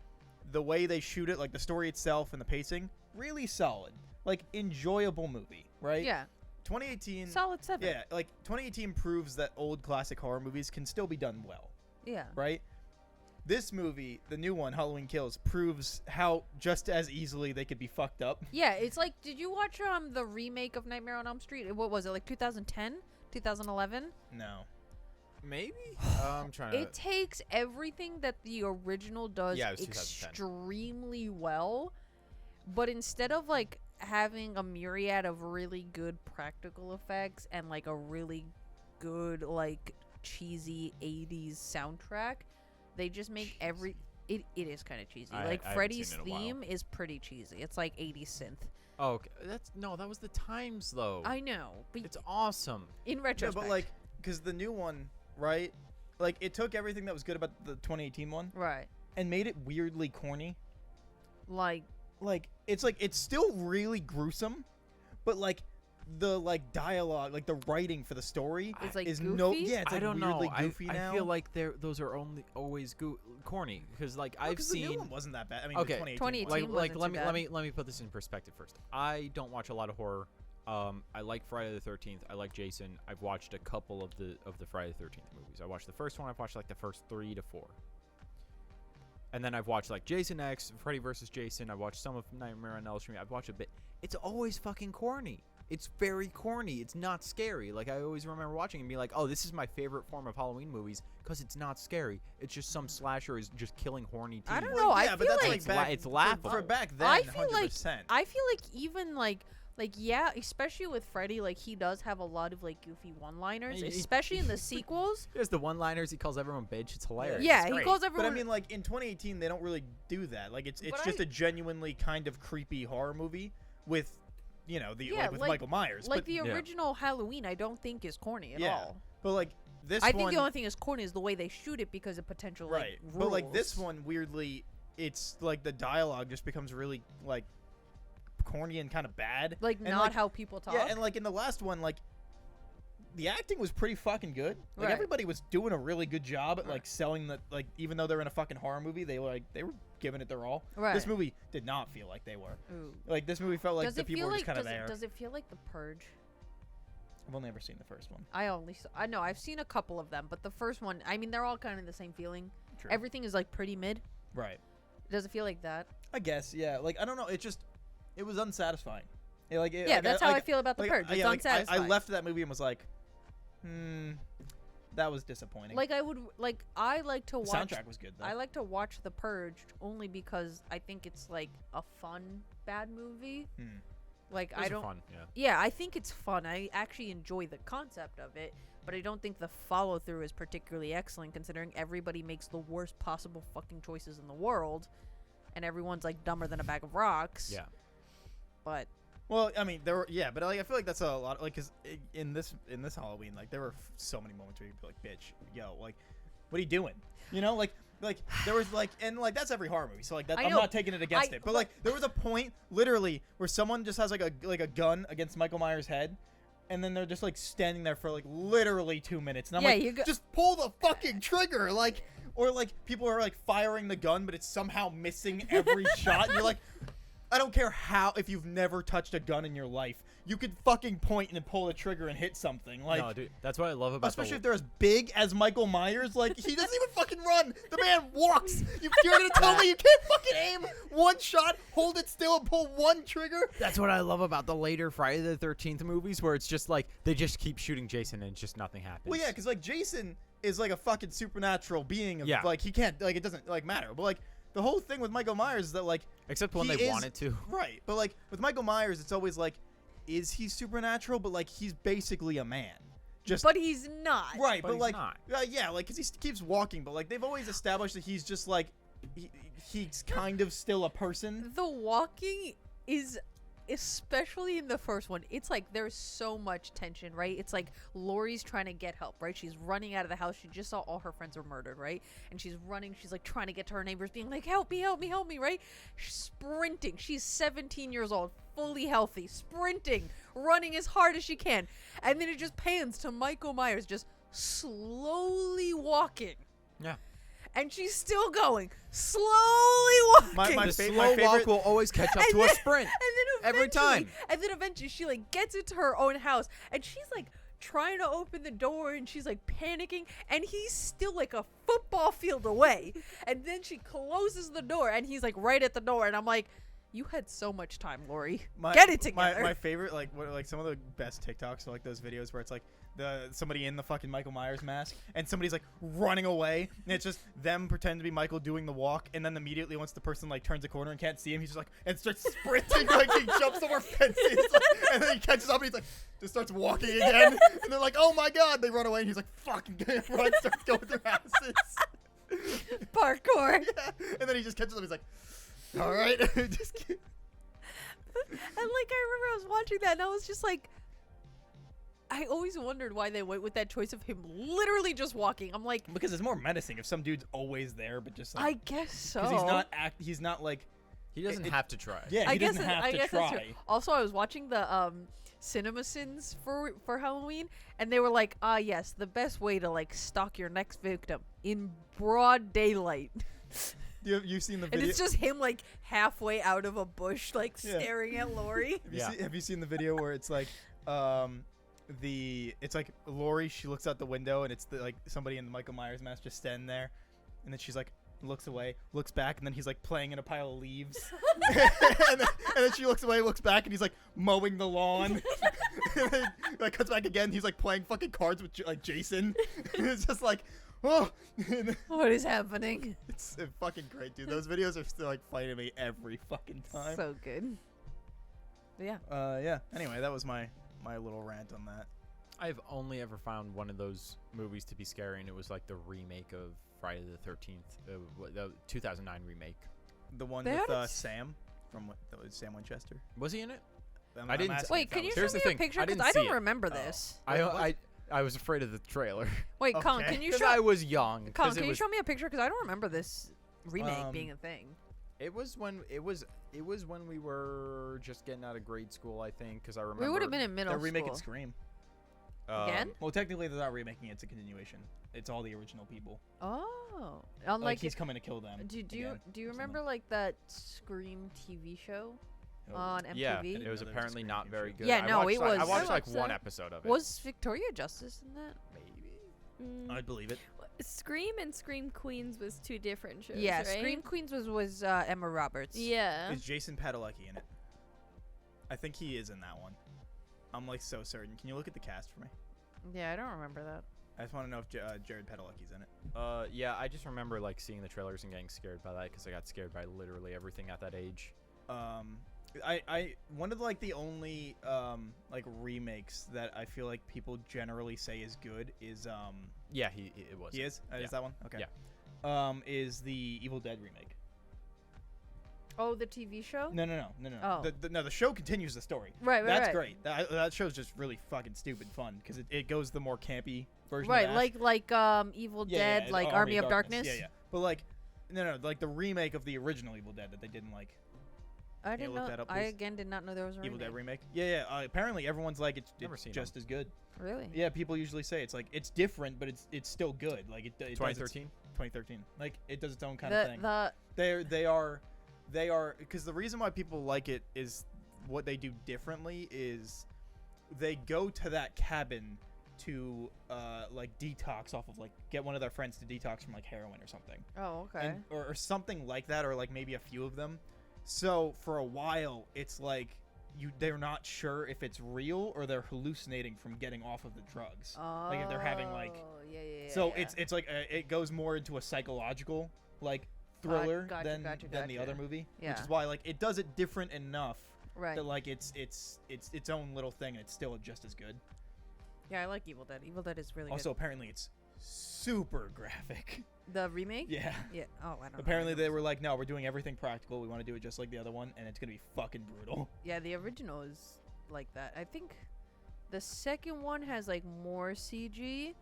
the way they shoot it, like the story itself and the pacing, really solid. Like enjoyable movie, right? Yeah. 2018. Solid 7. Yeah, like 2018 proves that old classic horror movies can still be done well, Yeah. right? This movie, the new one, Halloween Kills, proves how just as easily they could be fucked up. Yeah, it's like, did you watch the remake of Nightmare on Elm Street? What was it, like 2010? 2011? No. Maybe? I'm trying to. It takes everything that the original does Yeah, it was 2010. extremely well, but instead of like having a myriad of really good practical effects and like a really good like cheesy 80s soundtrack, they just make it is kind of cheesy. I Like haven't Freddy's seen it in a while. theme is pretty cheesy. It's like 80s synth. Oh, okay. That was the times though. I know, but It's awesome. in Yeah, retrospect, but like, because the new one, right? Like, it took everything that was good about the 2018 one right, and made it weirdly corny. like Like, it's still really gruesome, but like the like dialogue, like the writing for the story it's like is goofy. no, yeah, it's I like don't weirdly know. goofy now. I feel like those are always corny because like Well, I've 'cause the new seen. one wasn't that bad. I mean, Okay. the 2018 2018 was- Like wasn't too let me put this in perspective first. I don't watch a lot of horror. I like Friday the 13th. I like Jason. I've watched a couple of the Friday the 13th movies. I watched the first one. I've watched like the first 3 to 4. And then I've watched like Jason X, Freddy vs. Jason. I've watched some of Nightmare on Elm Street. I've watched a bit. It's always fucking corny. It's very corny. It's not scary. Like I always remember watching and be like, "Oh, this is my favorite form of Halloween movies because it's not scary. It's just some slasher is just killing horny teens." I don't Well, know. yeah, I but feel that's like like It's back, it's for laughable. back then. I feel like 100%. I feel like even like yeah, especially with Freddy, like he does have a lot of like goofy one-liners, He- especially in the sequels. There's the one-liners. He calls everyone bitch. It's hilarious. Yeah, It's he great. calls But everyone. I mean, like in 2018, they don't really do that. Like it's But just I- a genuinely kind of creepy horror movie with, you know, Yeah, like with like- Michael Myers. like but, the Yeah. original Halloween, I don't think is corny at Yeah. all. but like this I one, think the only thing is corny is the way they shoot it because of potential like right? But like this rules. one, weirdly, it's like the dialogue just becomes really like corny and kind of bad. like and, not like, how people talk. Yeah, and like in the last one, like the acting was pretty fucking good. Like Right. everybody was doing a really good job at like selling the like even though they're in a fucking horror movie, they were giving it their all. Right. This movie did not feel like they were. Ooh. Like this movie felt like Does the it people feel were like just kind of does there. it feel like The Purge? I've only ever seen the first one. I know I've seen a couple of them, but the first one, I mean, they're all kind of the same feeling. True. Everything is like pretty mid. Right. Does it feel like that? I guess, yeah. Like I don't know. It was unsatisfying. Yeah, Yeah, that's how I feel about The Purge. It's yeah, I unsatisfying. left that movie and was like, that was disappointing. Like I like to the watch. soundtrack was good though. I like to watch The Purge only because I think it's like a fun bad movie. Hmm. Like Those I are don't. fun. Yeah. Yeah, I think it's fun. I actually enjoy the concept of it, but I don't think the follow through is particularly excellent considering everybody makes the worst possible fucking choices in the world, and everyone's like dumber than a bag of rocks. Yeah. But Well, I mean, there were but like I feel like that's a lot. Like, cause in this Halloween, like there were so many moments where you'd be like, "Bitch, yo, like, what are you doing?" You know, like there was like, and like that's every horror movie. So like that, I I'm know. not taking it against it, but like there was a point literally where someone just has like a gun against Michael Myers' head. And then they're just like standing there for like literally 2 minutes, and I'm Yeah, like, you go- just pull the fucking trigger, like, or like people are like firing the gun, but it's somehow missing every shot, and you're like, I don't care if you've never touched a gun in your life, you could fucking point and pull the trigger and hit something. Like, no, dude, that's what I love about especially if they're as big as Michael Myers. Like, he doesn't even fucking run. The man walks. You're gonna tell me you can't fucking aim one shot, hold it still, and pull one trigger? That's what I love about the later Friday the 13th movies, where it's just like they just keep shooting Jason and just nothing happens. Well, yeah, because like Jason is like a fucking supernatural being. Of, Yeah. Like he can't. Like it doesn't like matter. But like the whole thing with Michael Myers is that like except when he they is- wanted to. right. But like with Michael Myers, it's always like, is he supernatural? But like he's basically a man. Just But he's not. right. But But, he's like not. yeah, like because keeps walking. But like they've always established that he's just like he's kind of still a person. The walking is, especially in the first one, it's like there's so much tension, right? It's like Laurie's trying to get help, right? She's running out of the house. She just saw all her friends were murdered, right? And she's running. She's like trying to get to her neighbors, being like, help me, help me, help me, right? She's sprinting. She's 17 years old, fully healthy, sprinting, running as hard as she can. And then it just pans to Michael Myers just slowly walking. Yeah. And she's still going, slowly walking. My The fa- slow my walk favorite- will always catch up And to a then- sprint. And then Every time. eventually she like gets into her own house and she's like trying to open the door and she's like panicking and he's still like a football field away. And then she closes the door and he's like right at the door and I'm like, you had so much time, Lori. Get it together. My favorite, like, like some of the best TikToks are like those videos where it's like somebody in the fucking Michael Myers mask and somebody's like running away and it's just them pretending to be Michael doing the walk and then immediately once the person like turns a corner and can't see him, he's just like and starts sprinting like he jumps over fences and then he catches up and he's like just starts walking again and they're like, oh my god, they run away and he's like fucking run, starts going through houses. Parkour. Yeah. And then he just catches up. He's like, all right, just And like I remember I was watching that and I was just like, I always wondered why they went with that choice of him literally just walking. I'm like, because it's more menacing if some dude's always there, but just like I guess so. because he's not like He doesn't it- have to try. yeah, he I guess doesn't it- have I to guess that's try. true. Also, I was watching the Cinema Sins for Halloween, and they were like, yes, the best way to like stalk your next victim in broad daylight. You've seen the And video. it's just him like halfway out of a bush, like Yeah. staring at Lori. Have you seen the video where it's like it's like Lori, she looks out the window and it's like somebody in the Michael Myers mask just standing there, and then she's like looks away, looks back, and then he's like playing in a pile of leaves, and then she looks away, looks back, and he's like mowing the lawn, and then like cuts back again, he's like playing fucking cards with like Jason, and it's just like, oh, What is happening? it's fucking great, dude. Those videos are still like fighting me every fucking time. So good. But yeah. Yeah. Anyway, that was my little rant on that. I've only ever found one of those movies to be scary, and it was like the remake of Friday the 13th, the 2009 remake. The one They with had it- Sam from Sam Winchester. Was he in it? I'm didn't- asking Wait, if that can you was show Here's me the a thing, picture? I Because didn't I see don't it. remember Oh. this. I was afraid of the trailer Wait, Colin, Okay. can you because show? I was young. Colin, 'cause can it you was, show me a picture? Because I don't remember this remake being a Um, thing. It was when we were just getting out of grade school, I think, because I remember We would have been in middle They're remaking school. Scream. Again? Well, technically they're not remaking it; it's a continuation. It's all the original people. Oh, Like like he's coming to kill them. do you again do you or something. remember like that Scream TV show Oh, on MTV? Yeah, didn't it know was there was a apparently Scream not TV very show. good. Yeah, I no, watched, it like, I was- watched I like watched one that. episode of it. Was Victoria Justice in that? Maybe. I'd believe it. Scream and Scream Queens was two different shows, Yeah, right? Scream Queens was Emma Roberts. Yeah. Is Jason Padalecki in it? I think he is in that one. I'm like so certain. Can you look at the cast for me? Yeah, I don't remember that. I just want to know if Jared Padalecki's in it. Yeah, I just remember like seeing the trailers and getting scared by that because I got scared by literally everything at that age. I one of like the only like remakes that I feel like people generally say is good is Yeah, it was. he is Yeah. is that one okay Yeah. Is the Evil Dead remake. Oh, the TV show? No. Oh. The show continues the story. Right, right, That's right. great. That show's just really fucking stupid fun because it goes the more campy version. Right, of Ash. like Evil Yeah, Dead, yeah, like Army of Darkness. Yeah. But like, no, like the remake of the original Evil Dead that they didn't like. I you didn't look know. that up, I please? again did not know there was a Evil Dead remake. remake. Yeah. Apparently everyone's like Never it's seen just as good. Really? Yeah, people usually say it's like it's different, but it's still good. Like it does its- 2013. 2013. Like it does its own kind of thing. The They are because the reason why people like it is what they do differently is they go to that cabin to like detox off of like get one of their friends to detox from like heroin or something. Oh, okay. Or something like that, or like maybe a few of them. So for a while, it's like they're not sure if it's real or they're hallucinating from getting off of the drugs. Oh, Like if they're having like, yeah. so it's like it goes more into a psychological like thriller Gotcha, than the other movie, Yeah. which is why like it does it different enough right. that like it's its own little thing and it's still just as good. Yeah, I like Evil Dead. Evil Dead is really Also, apparently it's super graphic. good. The remake? Yeah. Yeah. Oh, I don't know. Apparently they were like, no, we're doing everything practical. We want to do it just like the other one, and it's gonna be fucking brutal. Yeah, the original is like that. I think the second one has like more CG,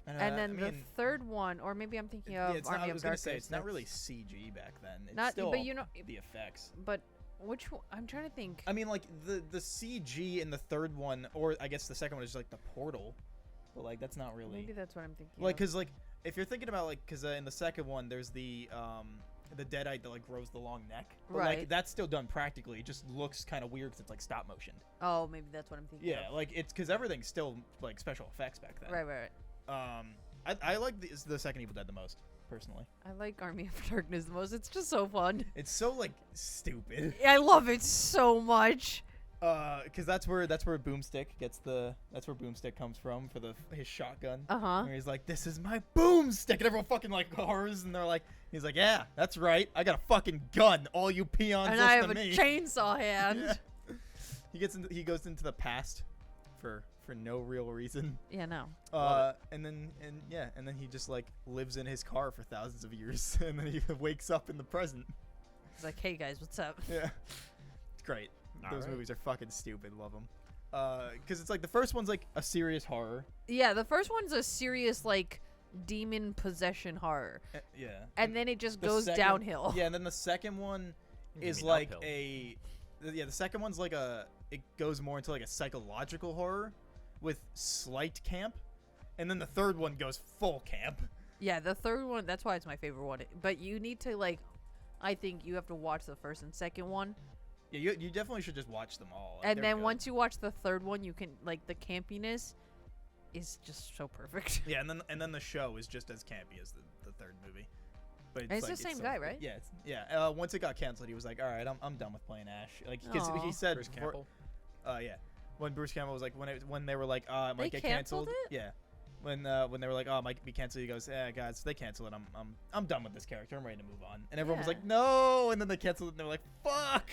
and then the third one, or maybe I'm thinking of Army I of was gonna Darkness. say it's not that's really CG back then. It's not, still but you know, the effects. but which one? I'm trying to think. I mean, like the CG in the third one, or I guess the second one is like the portal, but like that's not really Maybe that's what I'm thinking. like of. because like if you're thinking about like because in the second one there's the deadite that like grows the long neck, but Right. like that's still done practically. It just looks kind of weird because it's like stop motion. Oh, maybe that's what I'm thinking. Yeah, of. like it's because everything's still like special effects back then. Right. I like the second Evil Dead the most personally. I like Army of Darkness the most. It's just so fun. It's so like stupid. I love it so much. Because that's where Boomstick gets that's where Boomstick comes from for his shotgun. Uh-huh. Where he's like, "This is my Boomstick," and everyone fucking like horrors, and they're like, he's like, "Yeah, that's right. I got a fucking gun. All you peons And listen I have to a me." chainsaw hand. Yeah. He goes into the past for no real reason. Yeah, no. And then he just like lives in his car for thousands of years, and then he wakes up in the present. It's like, hey guys, what's up? Yeah, it's great. Those Alright. movies are fucking stupid. Love them. Because it's like the first one's like a serious horror. Yeah, the first one's a serious like demon possession horror, Yeah. and then it just The goes second- downhill. Yeah, and then the second one You is mean like uphill. the second one's like it goes more into like a psychological horror with slight camp, and then the third one goes full camp. Yeah, the third one. That's why it's my favorite one. But you need to like, I think you have to watch the first and second one, Yeah, you definitely should just watch them all. Like, and they're then good. once you watch the third one, you can like the campiness is just so perfect. Yeah, and then the show is just as campy as the third movie. But And it's like, the same so guy, good. right? Yeah. Once it got canceled, he was like, "All right, I'm done with playing Ash." Like, because Aw. he said, Bruce before- Campbell. yeah, when Bruce Campbell was like, when they were like, it They might get canceled canceled. it? Yeah. When they were like, it might be canceled, he goes, "Yeah, guys, they cancel it. I'm done with this character. I'm ready to move on." And everyone was Yeah. like, "No!" And then they canceled it, and they were like, "Fuck."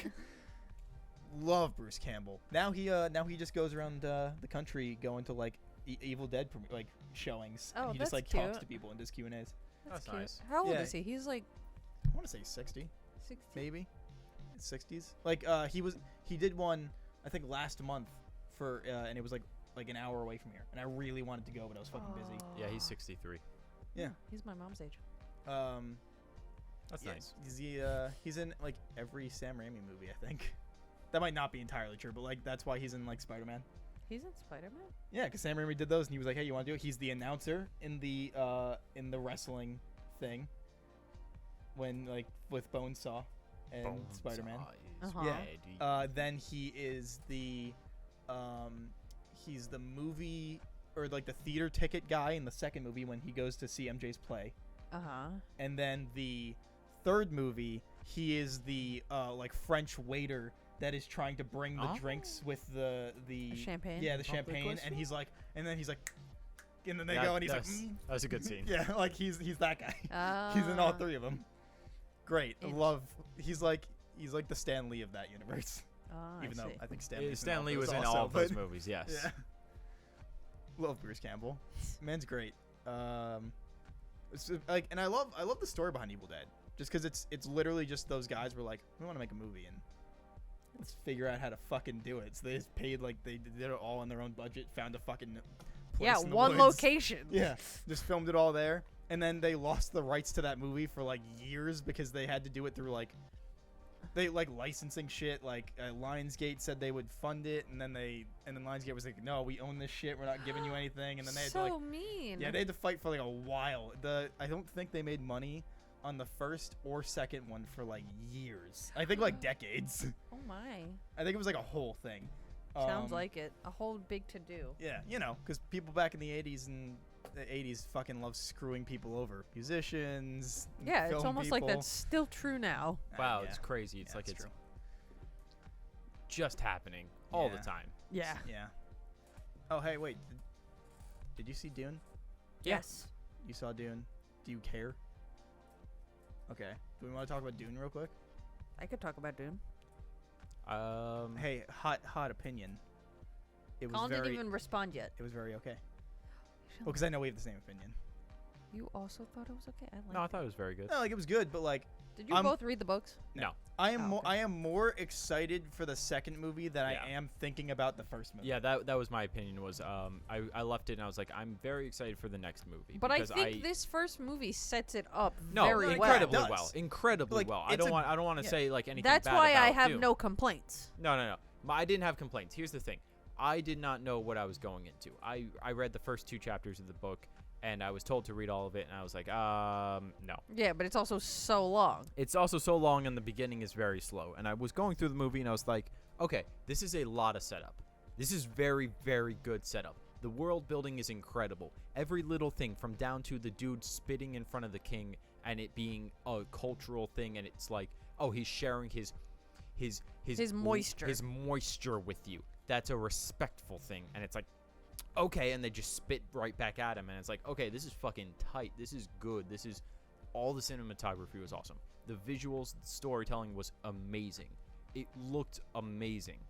Love Bruce Campbell. Now he just goes around the country going to like Evil Dead like showings. Oh, and he just that's like talks cute. to people and does Q&As. That's cute. nice. How old Yeah. is he? He's like I want to say 60, 60. maybe 60s. Like he did one I think last month for and it was like an hour away from here, and I really wanted to go, but I was fucking busy. Yeah, he's 63. Yeah. He's my mom's age. That's Yeah, nice. he's in like every Sam Raimi movie, I think. That might not be entirely true, but like that's why he's in like Spider-Man. He's in Spider-Man. Yeah, because Sam Raimi did those, and he was like, "Hey, you want to do it?" He's the announcer in the wrestling thing when like with Bonesaw and Spider-Man. Uh-huh. Yeah. Then he is he's the movie or like the theater ticket guy in the second movie when he goes to see MJ's play. Uh-huh. And then the third movie, he is the like French waiter that is trying to bring the drinks with the Champagne? Yeah, the Pop the champagne, and question? he's like, and then they Yeah, go, and he's like, that was a good scene. yeah, like he's that guy. He's in all three of them. Great, It- love. He's like the Stan Lee of that universe. Oh, Even I though see. I think Stan Lee was in also, all of those but- movies. Yes. Yeah. Love Bruce Campbell. Man's great. Like, and I love the story behind Evil Dead. Just because it's literally just those guys were like, we want to make a movie and let's figure out how to fucking do it. So they just paid like they did it all on their own budget. Found a fucking place Yeah, in the one woods. location. Yeah, just filmed it all there. And then they lost the rights to that movie for like years because they had to do it through like licensing shit. Like Lionsgate said they would fund it, and then Lionsgate was like, no, we own this shit. We're not giving you anything. And then they had to like, mean. yeah, they had to fight for like a while. I don't think they made money on the first or second one for like years. I think like decades. Oh my. I think it was like a whole thing. Sounds like it. A whole big to do. Yeah, you know, because people back in the 80s and the 80s fucking love screwing people over. Musicians. Yeah, it's film almost like people. that's still true now. Wow, Yeah. it's crazy. It's Yeah, like that's it's true. just happening all the Yeah. time. Yeah. Yeah. Oh, hey, wait. Did you see Dune? Yes. You saw Dune. Do you care? Okay. Do we want to talk about Dune real quick? I could talk about Dune. Hey, hot opinion. It was Colin very. didn't even respond yet. It was very okay. Well, because I know we have the same opinion. You also thought it was okay. I No, I like thought it was very good. No, like it was good, but like Did you I'm- both read the books? No. I am Oh, more okay. I am more excited for the second movie than Yeah. I am thinking about the first movie. Yeah, that was my opinion. Was I left it and I was like, I'm very excited for the next movie. But I because think this first movie sets it up no, very well. incredibly It well, does. incredibly Like, well. it's a- I don't want to yeah. say like anything. That's bad why I about have Dune. no complaints. No. I didn't have complaints. Here's the thing. I did not know what I was going into. I read the first 2 chapters of the book, and I was told to read all of it, and I was like, no. Yeah, but it's also so long. It's also so long, and the beginning is very slow. And I was going through the movie, and I was like, okay, this is a lot of setup. This is very, very good setup. The world building is incredible. Every little thing, from down to the dude spitting in front of the king, and it being a cultural thing, and it's like, oh, he's sharing his moisture. his moisture with you. That's a respectful thing, and it's like, okay, and they just spit right back at him, and it's like, okay, this is fucking tight. This is good. This is all the cinematography was awesome. The visuals, the storytelling was amazing. It looked amazing.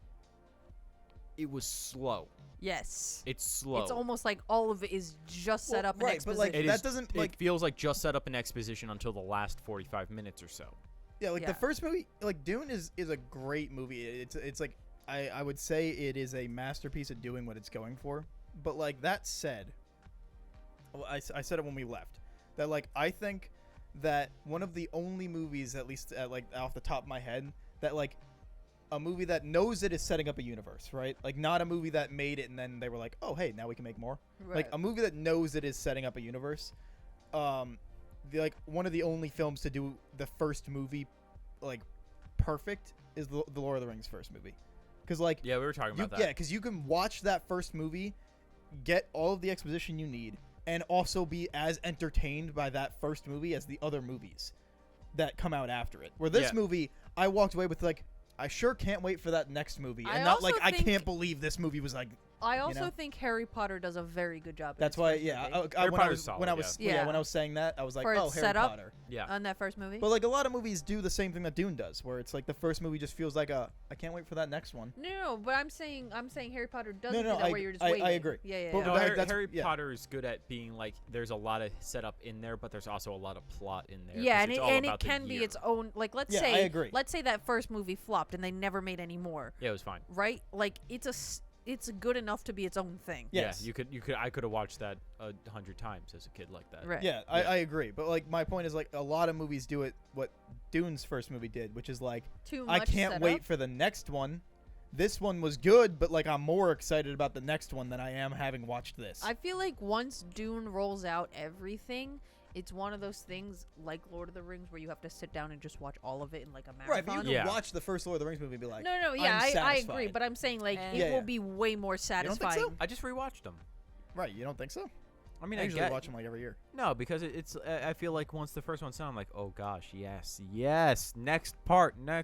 It was slow. Yes. It's slow. It's almost like all of it is just set Well, up in right, but, like, exposition. It that is- doesn't, It like- feels like just set up an exposition until the last 45 minutes or so. Yeah, like Yeah. the first movie, like Dune is a great movie. It's like I would say it is a masterpiece at doing what it's going for. But like that said, well, I said it when we left that like I think that one of the only movies, at least like off the top of my head, that like a movie that knows it is setting up a universe, right? Like not a movie that made it and then they were like, oh hey, now we can make more. Like a movie that knows it is setting up a universe. Like one of the only films to do the first movie like perfect is the Lord of the Rings first movie, because like Yeah, we were talking about that. yeah, because you can watch that first movie, get all of the exposition you need, and also be as entertained by that first movie as the other movies that come out after it. Where this Yeah. movie, I walked away with like, I sure can't wait for that next movie, I and not like also I think- can't believe this movie was like. I also know? think Harry Potter does a very good job. in That's its why, first yeah. movie. Harry When I Potter's was solid, when I was yeah. when I was saying that, I was like, For oh, its Harry setup? Potter. Yeah. on that first movie. But like a lot of movies do the same thing that Dune does, where it's like the first movie just feels like a I can't wait for that next one. No, but I'm saying Harry Potter doesn't No, do that I- where you're just I waiting. agree. Yeah, yeah, But yeah. No, that- that's- Harry yeah. Potter is good at being like there's a lot of setup in there, but there's also a lot of plot in there. Yeah, 'cause and it's it all and it about the can be year. its own. Like let's Yeah, say I agree. let's say that first movie flopped and they never made any more, Yeah, it was fine. right? Like it's good enough to be its own thing. Yes. Yeah, you could I could have watched that 100 times as a kid like that. Right. Yeah, Yeah. I agree. But like my point is like a lot of movies do it what Dune's first movie did, which is like Too I much can't setup. wait for the next one. This one was good, but like I'm more excited about the next one than I am having watched this. I feel like once Dune rolls out everything, it's one of those things like Lord of the Rings where you have to sit down and just watch all of it in like a marathon. right, but you can Yeah. watch the first Lord of the Rings movie and be like, No, yeah, I'm I satisfied. agree, but I'm saying like Eh. it Yeah, will yeah. be way more don't think so? satisfying. I just rewatched them. right, you don't think so? I mean, I I usually get watch them like every year. no because it's I feel like once the first one's done, I'm like, oh gosh, yes, next part, and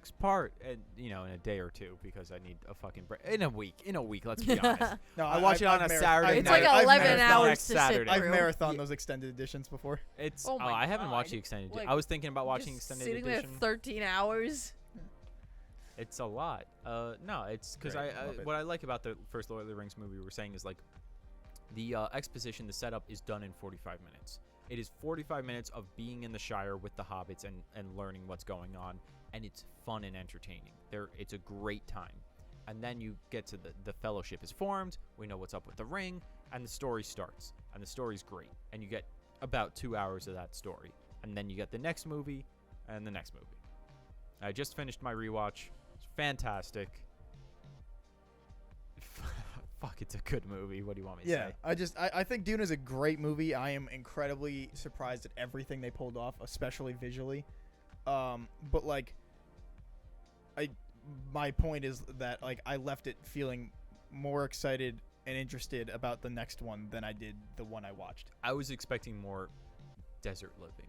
in a day or two because I need a fucking break. In a week, let's be honest. No, I watch it on a Saturday It's night. like I've 11 marathoned- hours next to Saturday. sit I've through. marathoned those extended editions before. It's Oh my I haven't watched the God. extended. Like, I was thinking about watching Just extended sitting edition. there 13 hours. It's a lot. No, it's because Great, love it. what I like about the first Lord of the Rings movie we were saying is like the exposition, the setup is done in 45 minutes. It is 45 minutes of being in the Shire with the hobbits and learning what's going on, and it's fun and entertaining. It's a great time. And then you get to the fellowship is formed, we know what's up with the ring, and the story starts. And the story's great. And you get about 2 hours of that story. And then you get the next movie and the next movie. I just finished my rewatch. It's fantastic. Fuck, it's a good movie. What do you want me to Yeah, say? I think Dune is a great movie. I am incredibly surprised at everything they pulled off, especially visually. But like, my point is that like I left it feeling more excited and interested about the next one than I did the one I watched. I was expecting more desert living.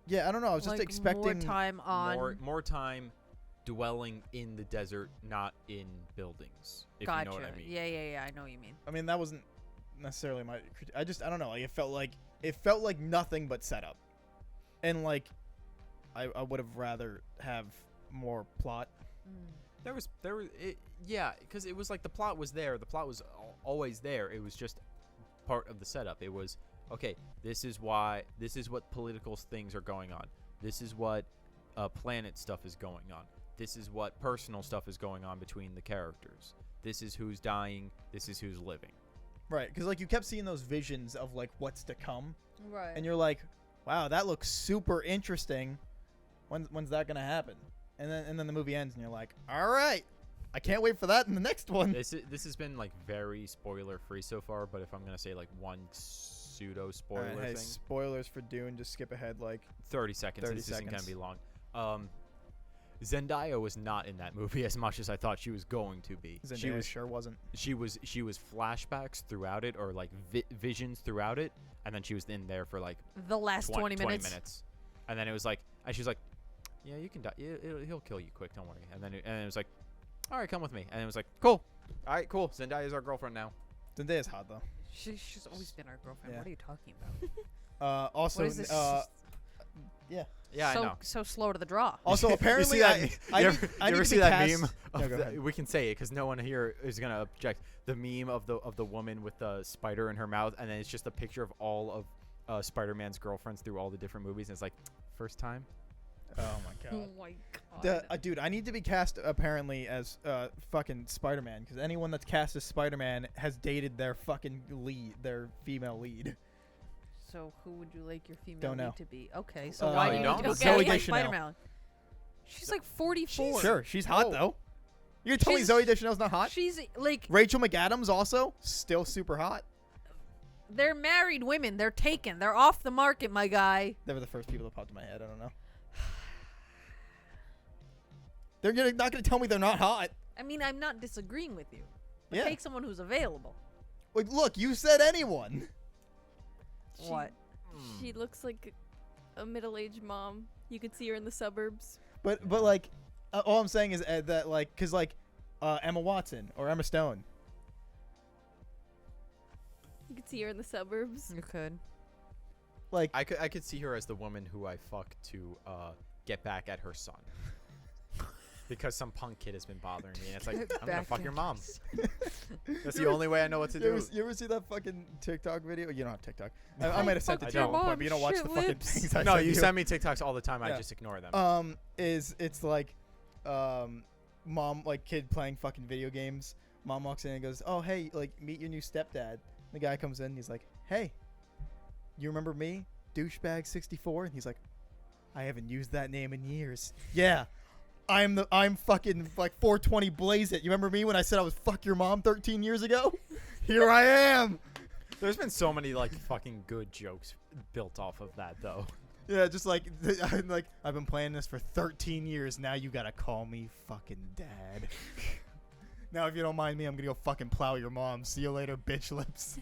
Yeah, I don't know. I was just Like, expecting more time on. More time dwelling in the desert, not in buildings. If Gotcha. you know what I mean. Yeah. I know what you mean. I mean, that wasn't necessarily my. I don't know. Like, it felt like nothing but setup, and like, I would have rather have more plot. Yeah, because it was like the plot was there. The plot was always there. It was just part of the setup. It was, okay, this is what political things are going on. This is what planet stuff is going on. This is what personal stuff is going on between the characters. This is who's dying. This is who's living. Right, because like you kept seeing those visions of like what's to come, Right. and you're like, wow, that looks super interesting. When's that gonna happen? And then the movie ends, and you're like, all right, I can't wait for that in the next one. This has been like very spoiler free so far. But if I'm gonna say like one pseudo spoiler All right, hey, thing, spoilers for Dune. Just skip ahead like 30 seconds. 30 This isn't gonna seconds. be long. Zendaya was not in that movie as much as I thought she was going to be. Zendaya sure wasn't. She was flashbacks throughout it, or like visions throughout it, and then she was in there for like The last 20 minutes. And then it was like, and she was like, yeah, you can die. He'll kill you quick. Don't worry. And then it was like, all right, come with me. And it was like, cool. All right, cool. Zendaya's our girlfriend now. Zendaya's hot though. She's always been our girlfriend. Yeah. What are you talking about? Also, What is this? yeah. Yeah, so, I know. So slow to the draw. Also, apparently, you I see need that, you to ever be see that cast- meme? No, go ahead. We can say it because no one here is gonna object. The meme of the woman with the spider in her mouth, and then it's just a picture of all of Spider-Man's girlfriends through all the different movies, and it's like, first time. Oh my god. Oh my god. Dude, I need to be cast apparently as fucking Spider-Man, because anyone that's cast as Spider-Man has dated their fucking lead, their female lead. So who would you like your female Don't know. lead to be? Okay, so Oh, why you do you don't? need to Okay. go Zooey like Deschanel. Spider-Man? She's like 44. Sure, she's hot Oh. though. You gonna tell me She's- Zoe Deschanel's not hot? She's like, Rachel McAdams also still super hot. they're married women. They're taken. They're off the market, my guy. They were the first people that popped in my head. I don't know. Not gonna tell me they're not hot. I mean, I'm not disagreeing with you. But Yeah. take someone who's available. Like, look, you said anyone. She- What? She looks like a middle-aged mom. You could see her in the suburbs. But like, all I'm saying is that like, cause like, Emma Watson or Emma Stone. You could see her in the suburbs. You could. Like, I could see her as the woman who I fuck to get back at her son. Because some punk kid has been bothering me, and it's like, I'm gonna Back fuck your at mom. That's the only way I know what to do. You ever see that fucking TikTok video? You don't have TikTok. I might have sent I it to you at don't. one point, but you don't watch the Shit fucking lips. things I No, send you send me TikToks all the time. I Yeah. just ignore them. It's like, mom, like kid playing fucking video games. Mom walks in and goes, "Oh hey, like meet your new stepdad." The guy comes in, and he's like, "Hey, you remember me, douchebag 64?" And he's like, "I haven't used that name in years." Yeah. I'm fucking like 420 Blaze It. You remember me when I said I was fuck your mom 13 years ago? Here I am. There's been so many like fucking good jokes built off of that though. Yeah, just like I'm like I've been playing this for 13 years. Now you gotta call me fucking dad. Now if you don't mind me, I'm gonna go fucking plow your mom. See you later, bitch lips.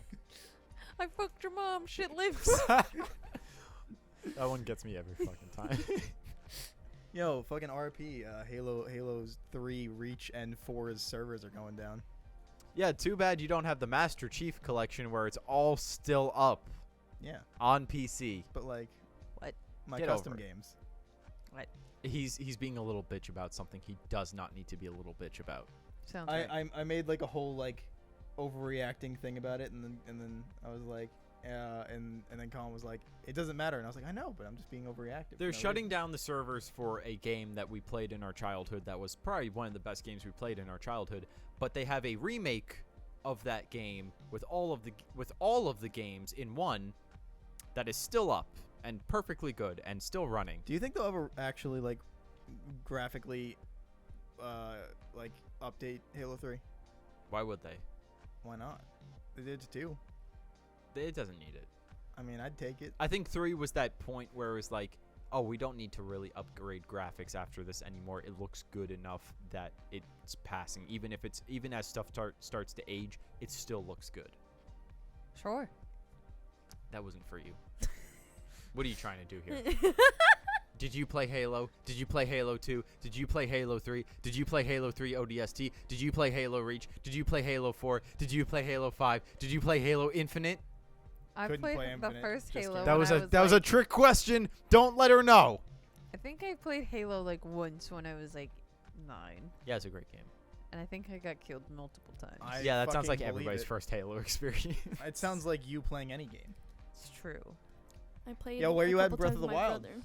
I fucked your mom. Shit lips. That one gets me every fucking time. Yo, fucking RP. Halo's 3 Reach and 4's servers are going down. Yeah, too bad you don't have the Master Chief collection where it's all still up Yeah, on PC. but like, What? my Get custom over it. games. He's being a little bitch about something he does not need to be a little bitch about. Sounds right. I made like a whole like overreacting thing about it, and then I was like, and then Colin was like, it doesn't matter, and I was like, I know, but I'm just being overreactive. They're for no shutting reason. down the servers for a game that we played in our childhood that was probably one of the best games we played in our childhood, but they have a remake of that game with all of the games in one that is still up and perfectly good and still running. Do you think they'll ever actually like graphically like update Halo 3? Why would they? Why not? They did it to 2. It doesn't need it. I mean, I'd take it. I think 3 was that point where it was like, oh, we don't need to really upgrade graphics after this anymore. It looks good enough that it's passing. Even as stuff starts to age, it still looks good. Sure. That wasn't for you. What are you trying to do here? Did you play Halo? Did you play Halo 2? Did you play Halo 3? Did you play Halo 3 ODST? Did you play Halo Reach? Did you play Halo 4? Did you play Halo 5? Did you play Halo Infinite? I Couldn't played play the Infinite, first just Halo. kidding. That when was I that was a like- trick question. Don't let her know. I think I played Halo like once when I was like 9, Yeah, it's a great game. and I think I got killed multiple times. I That sounds fucking like believe everybody's it. first Halo experience. It sounds like you playing any game. It's true. I played. Yo, where a you at in couple Breath times of the with my Wild? brother,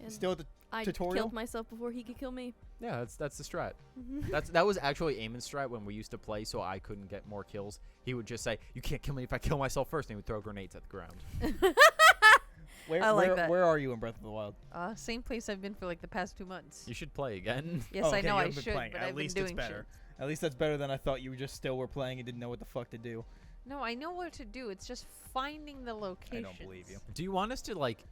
and Still at the I tutorial? killed myself before he could kill me. Yeah, that's the strat. That was actually Eamon's strat when we used to play, so I couldn't get more kills. He would just say, "You can't kill me if I kill myself first," and he would throw grenades at the ground. Where, I like where, that. where are you in Breath of the Wild? Same place I've been for like the past 2 months. You should play again. Yes, Oh, I okay, know you I haven't been should, playing. but At I've least been it's doing better. shit. At least that's better than I thought. You just still were playing and didn't know what the fuck to do. No, I know what to do. It's just finding the locations. I don't believe you. Do you want us to like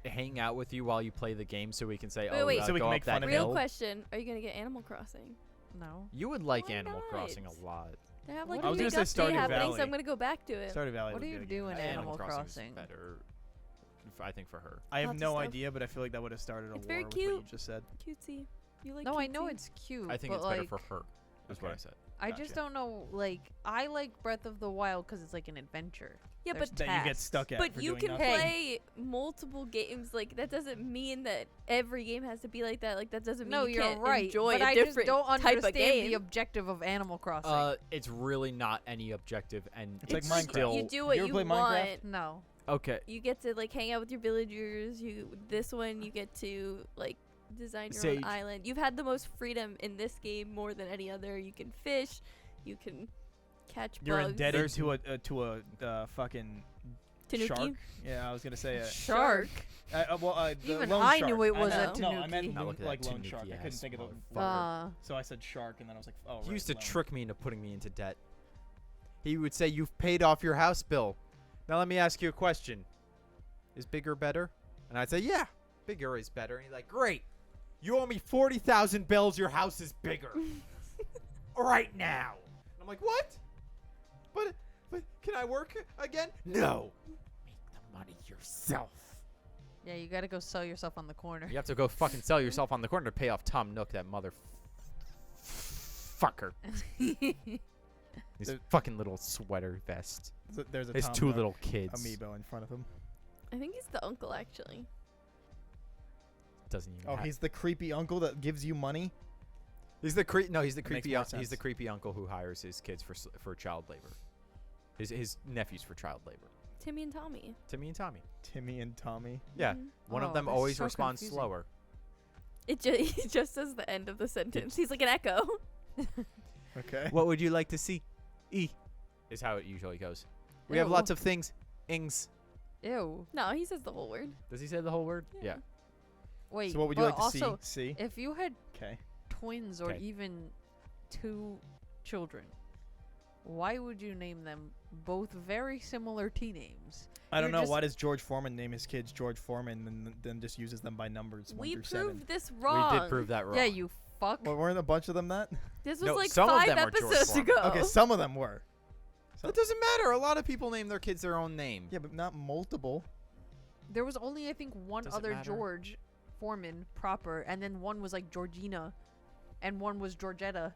hang out with you while you play the game so we can say, Wait, "Oh, wait. So we go can up make that fun of Real hill? question: are you gonna get Animal Crossing? No. You would like Why Animal Crossing not? a lot. They have What like I a was big gonna say update Stardew happening, Valley. so I'm gonna go back to it. Stardew Valley. What would do be you a do good in game. Animal Crossing's Crossing? better, I think, for her. I have Lots of no stuff. idea, but I feel like that would have started a It's war very with what you cute. just said. Cutesy. You like? No, I know cutesy? it's cute. I think but it's better like, for her. Is what I Okay. said. I Gotcha. just don't know. Like, I like Breath of the Wild because it's like an adventure. Yeah, There's but That you get tasks. stuck at. But for you doing can nothing. play multiple games. Like that doesn't mean that every game has to be like that. Like that doesn't mean No, you you're can't right. enjoy but a I just different don't type understand of game. the objective of Animal Crossing. It's really not any objective, and It's like It's Minecraft. still You do what You ever you play want. Minecraft? no. okay. You get to like hang out with your villagers. This one you get to like design your Sage. own island. You've had the most freedom in this game more than any other. You can fish. You can catch You're bugs. indebted There's- to a fucking Tanuki? shark. Yeah, I was gonna say a Shark. the Even loan I shark. knew it was a No, I meant tanuki. Now look at like that loan shark. I couldn't tanuki-ass think of the motherfucker. word. So I said shark, and then I was like, oh. He right, used to loan. trick me into putting me into debt. He would say, "You've paid off your house bill. Now let me ask you a question. Is bigger better?" And I'd say, "Yeah, bigger is better." And he's like, "Great. You owe me 40,000 bills. Your house is bigger. Right now." And I'm like, "What? But can I work again?" "No. Make the money yourself." Yeah, you gotta go sell yourself on the corner. You have to go fucking sell yourself on the corner to pay off Tom Nook, that mother fucker. His There- fucking little sweater vest. There's a His Tom two Nook little kids. amiibo in front of him. I think he's the uncle actually. Doesn't even. Oh, have- he's the creepy uncle that gives you money. He's the no. He's the That makes creepy. more He's the sense. creepy uncle who hires his kids for child labor. His nephews for child labor. Timmy and Tommy. Timmy and Tommy. Timmy and Tommy. Yeah, Mhm. one Oh, of them this is always so responds confusing. slower. He just says the end of the sentence. He's like an echo. Okay. What would you like to see? E is how it usually goes. We have Ew. lots of things. Ings. Ew. No, he says the whole word. Does he say the whole word? Yeah. Wait. So what would you but like to also, see? if you had Okay. twins or Okay. even 2 children, why would you name them both very similar T names? I don't You're know. just- Why does George Foreman name his kids George Foreman and then just uses them by numbers 1 We through proved 7? this wrong. We did prove that wrong. Yeah, you fuck. Well, weren't a bunch of them that? This was No, like some of 5 them are George episodes Foreman. ago. Okay, some of them were. That doesn't matter. A lot of people name their kids their own name. Yeah, but not multiple. There was only, I think, one Does it other matter? George Foreman proper, and then one was like Georgina, and one was Georgetta.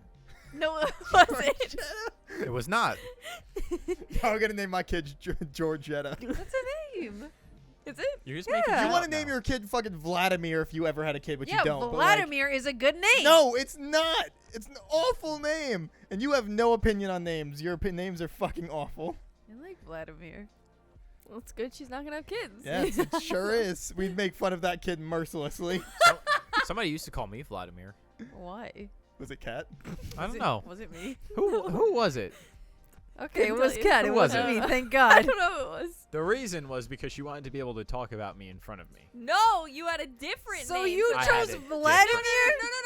No, it wasn't. It was not. I'm gonna name my kid Georgetta. That's a name. Is it? You're just Yeah. making. You shit want up to name now. your kid fucking Vladimir if you ever had a kid, but yeah, you don't. but, like, Vladimir is a good name. no, it's not. It's an awful name, and you have no opinion on names. Your names are fucking awful. I like Vladimir. Well, it's good she's not gonna have kids. Yes, it sure is. We'd make fun of that kid mercilessly. Somebody used to call me Vladimir. Why? Was it Cat? I Was don't it- know. Was it me? Who was it? Okay, it Couldn't was tell you. Cat. Who It was wasn't it? me. Thank I God. don't know who it was. The reason was because she wanted to be able to talk about me in front of me. No, you had a different So name. you I chose had it Vladimir?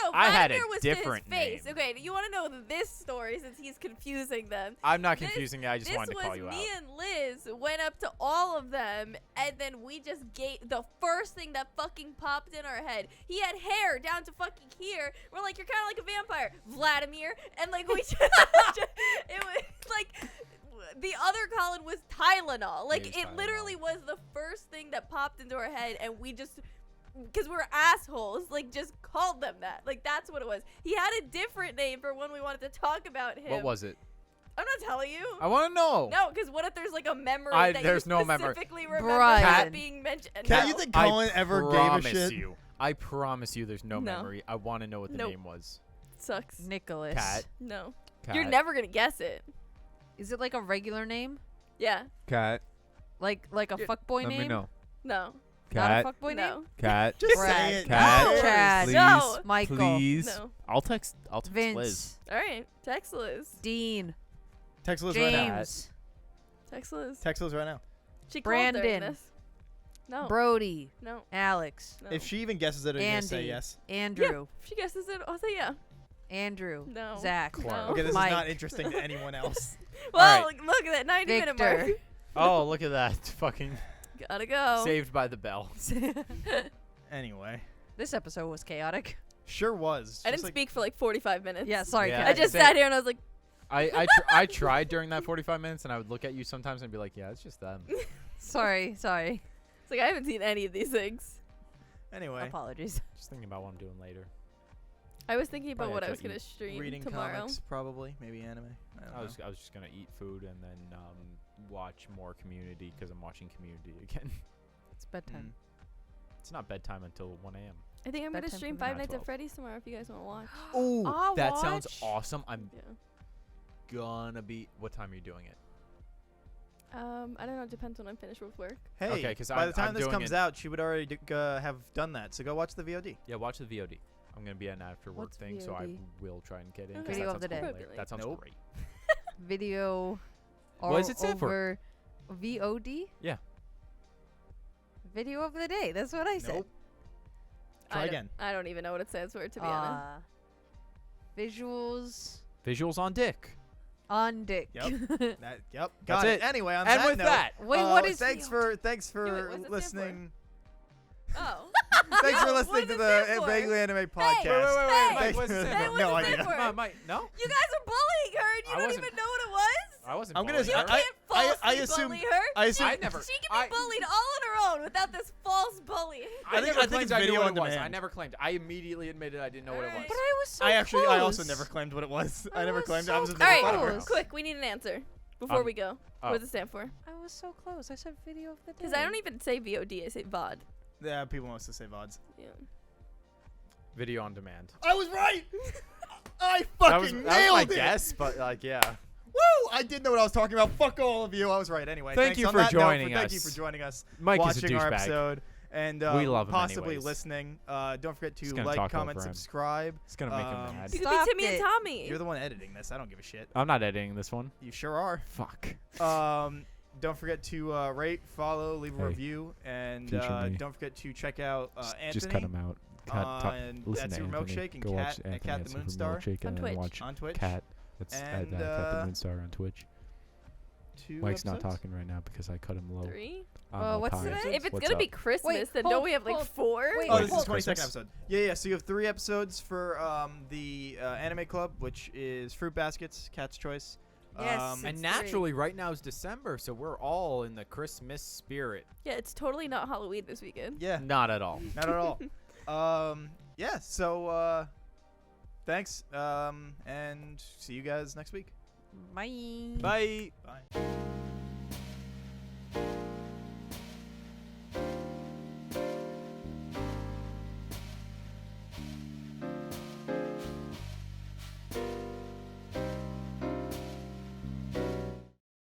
No. I had a Vladimir was different to his face. name. Okay, you want to know this story since he's confusing them. I'm not This- confusing you. I just wanted to call you This out. was me and Liz went up to all of them, and then we just gave the first thing that fucking popped in our head. He had hair down to fucking here. We're like, you're kind of like a vampire, Vladimir, and like we just, it was like. The other Colin was Tylenol. Like, It it was literally Tylenol. was the first thing that popped into our head, and we just, because we're assholes, like, just called them that. Like, that's what it was. He had a different name for when we wanted to talk about him. What was it? I'm not telling you. I want to know. No, because what if there's, like, a memory that there's you no memory. specifically remember Brian. that being mentioned? Cat, No. you think Colin ever gave a promise shit? you. I promise you there's no, No. memory. I want to know what the Nope. name was. Sucks. Nicholas. Cat. No. Cat. You're never going to guess it. Is it like a regular name? Yeah. Cat. Like a Yeah, fuckboy Let name? me know. No. Not a Cat. fuckboy No. name? Cat. Just Brad. say it. Cat. No. Chad. Please. No. Michael. Please. No. I'll text Liz. Vince. All right. Text Liz. Dean. Text Liz right now. James. Text Liz. Text Liz right now. She called during Brandon. this. No. Brody. No. Alex. No. If she even guesses it, I'm gonna say Andy. yes. Andrew. If she guesses it, I'll say yeah. Andrew. No. Zach. Clark. Okay, this Mike. is not interesting to anyone else. Well, right. look at that 90-minute mark. Victor. Oh, look at that. Fucking Gotta go. saved by the bell. Anyway, This episode was chaotic. sure was. I Just didn't like- speak for like 45 minutes. Yeah, sorry, Yeah. I Kat. just Same. sat here and I was like, I tried during that 45 minutes, and I would look at you sometimes and be like, yeah, it's just them. Sorry. it's like I haven't seen any of these things. Anyway, Apologies. Just thinking about what I'm doing later. I was thinking about Probably what I have was to gonna stream reading tomorrow. comics, probably, maybe anime. I don't I was know. just gonna eat food and then watch more Community because I'm watching Community again. It's bedtime. It's not bedtime until 1 a.m. I think I'm gonna Bedtime stream for me. Five Not Nights at 12. Freddy's tomorrow if you guys want to watch. Ooh, I'll That sounds watch. awesome. I'm Yeah. gonna be. What time are you doing it? I don't know. It depends when I'm finished with work. hey, Okay, 'cause by the I'm time this doing comes it- out, she would already have done that. So go watch the VOD. Yeah, watch the VOD. I'm gonna be an after work What's thing, so I VOD? will try and get in. Okay. 'cause Video that of the sounds day. cool later. That sounds Nope. great. Video. What does it stand for? over VOD? Yeah. Video of the day. That's what I said. Nope. Try again. I don't even know what it stands for, to be honest. Visuals Visuals on dick. on dick. Yep. Yep. That's Got it. Anyway, on And that with note, that, Wait, what is thanks VOD? thanks wait, for what's it stand for? listening. Oh. Thanks for What listening does to it the stand for? Vaguely Anime podcast. Hey, Mike, what's it stand Hey, for? what no does it idea. stand for? Mike, no? You guys are bullying her and you I don't wasn't- even know what it was? I wasn't. I'm gonna bullying s- You her. can't falsely I assume- bully her. I assume. I never. She can be bullied all on her own without this false bullying. I think- never I think claimed it's I knew video what on it was. I demand. never claimed. I immediately admitted I didn't know what it was. Alright. But I was so I also close. never claimed what it was. I I never was claimed. so I was just All making right, fun of her. close. quick, we need an answer before we go. oh. What does it stand for? I was so close. I said video of the day. Because I don't even say VOD, I say VOD. Yeah, people mostly say VODs. Yeah. Video on demand. I was right. I That fucking was nailed my it. guess, but like, yeah. Woo! I did know what I was talking about. Fuck all of you. I was right anyway. Thank Thanks you on for that note, joining Thank you us. for joining us. Mike is a watching our douchebag. episode. And We love him possibly anyways. listening. Don't forget Just to gonna like, talk comment, over him. subscribe. It's gonna make him Um, mad. You could Stop be Timmy it. and Tommy. You're the one editing this. I don't give a shit. I'm not editing this one. You sure are. Fuck. Don't forget to rate, follow, leave a Hey, review, and future me. don't forget to check out Anthony. Just cut him out. on Listen That's to Your Anthony. Milkshake and Go Cat watch at Anthony Cat at the Super Moonstar Milkshake On and Twitch. watch on Twitch. Cat. That's And, Cat the Moonstar on Twitch. 2 Mike's not episodes? talking right now because I cut him low. 3? I'm what's tired. today? If it's What's gonna up? be Christmas, Wait, then hold- don't we have like hold- 4? wait, Oh, this is hold- the 22nd Christmas. episode. Yeah. So you have 3 episodes for the Anime Club, which is Fruit Baskets, Cat's Choice. Yes, Um, And It's naturally, right now is December, so we're all in the Christmas spirit. Yeah, it's totally not Halloween this weekend. yeah, Not at all. not at all. Yeah. So thanks. And see you guys next week. Bye. Bye. Bye.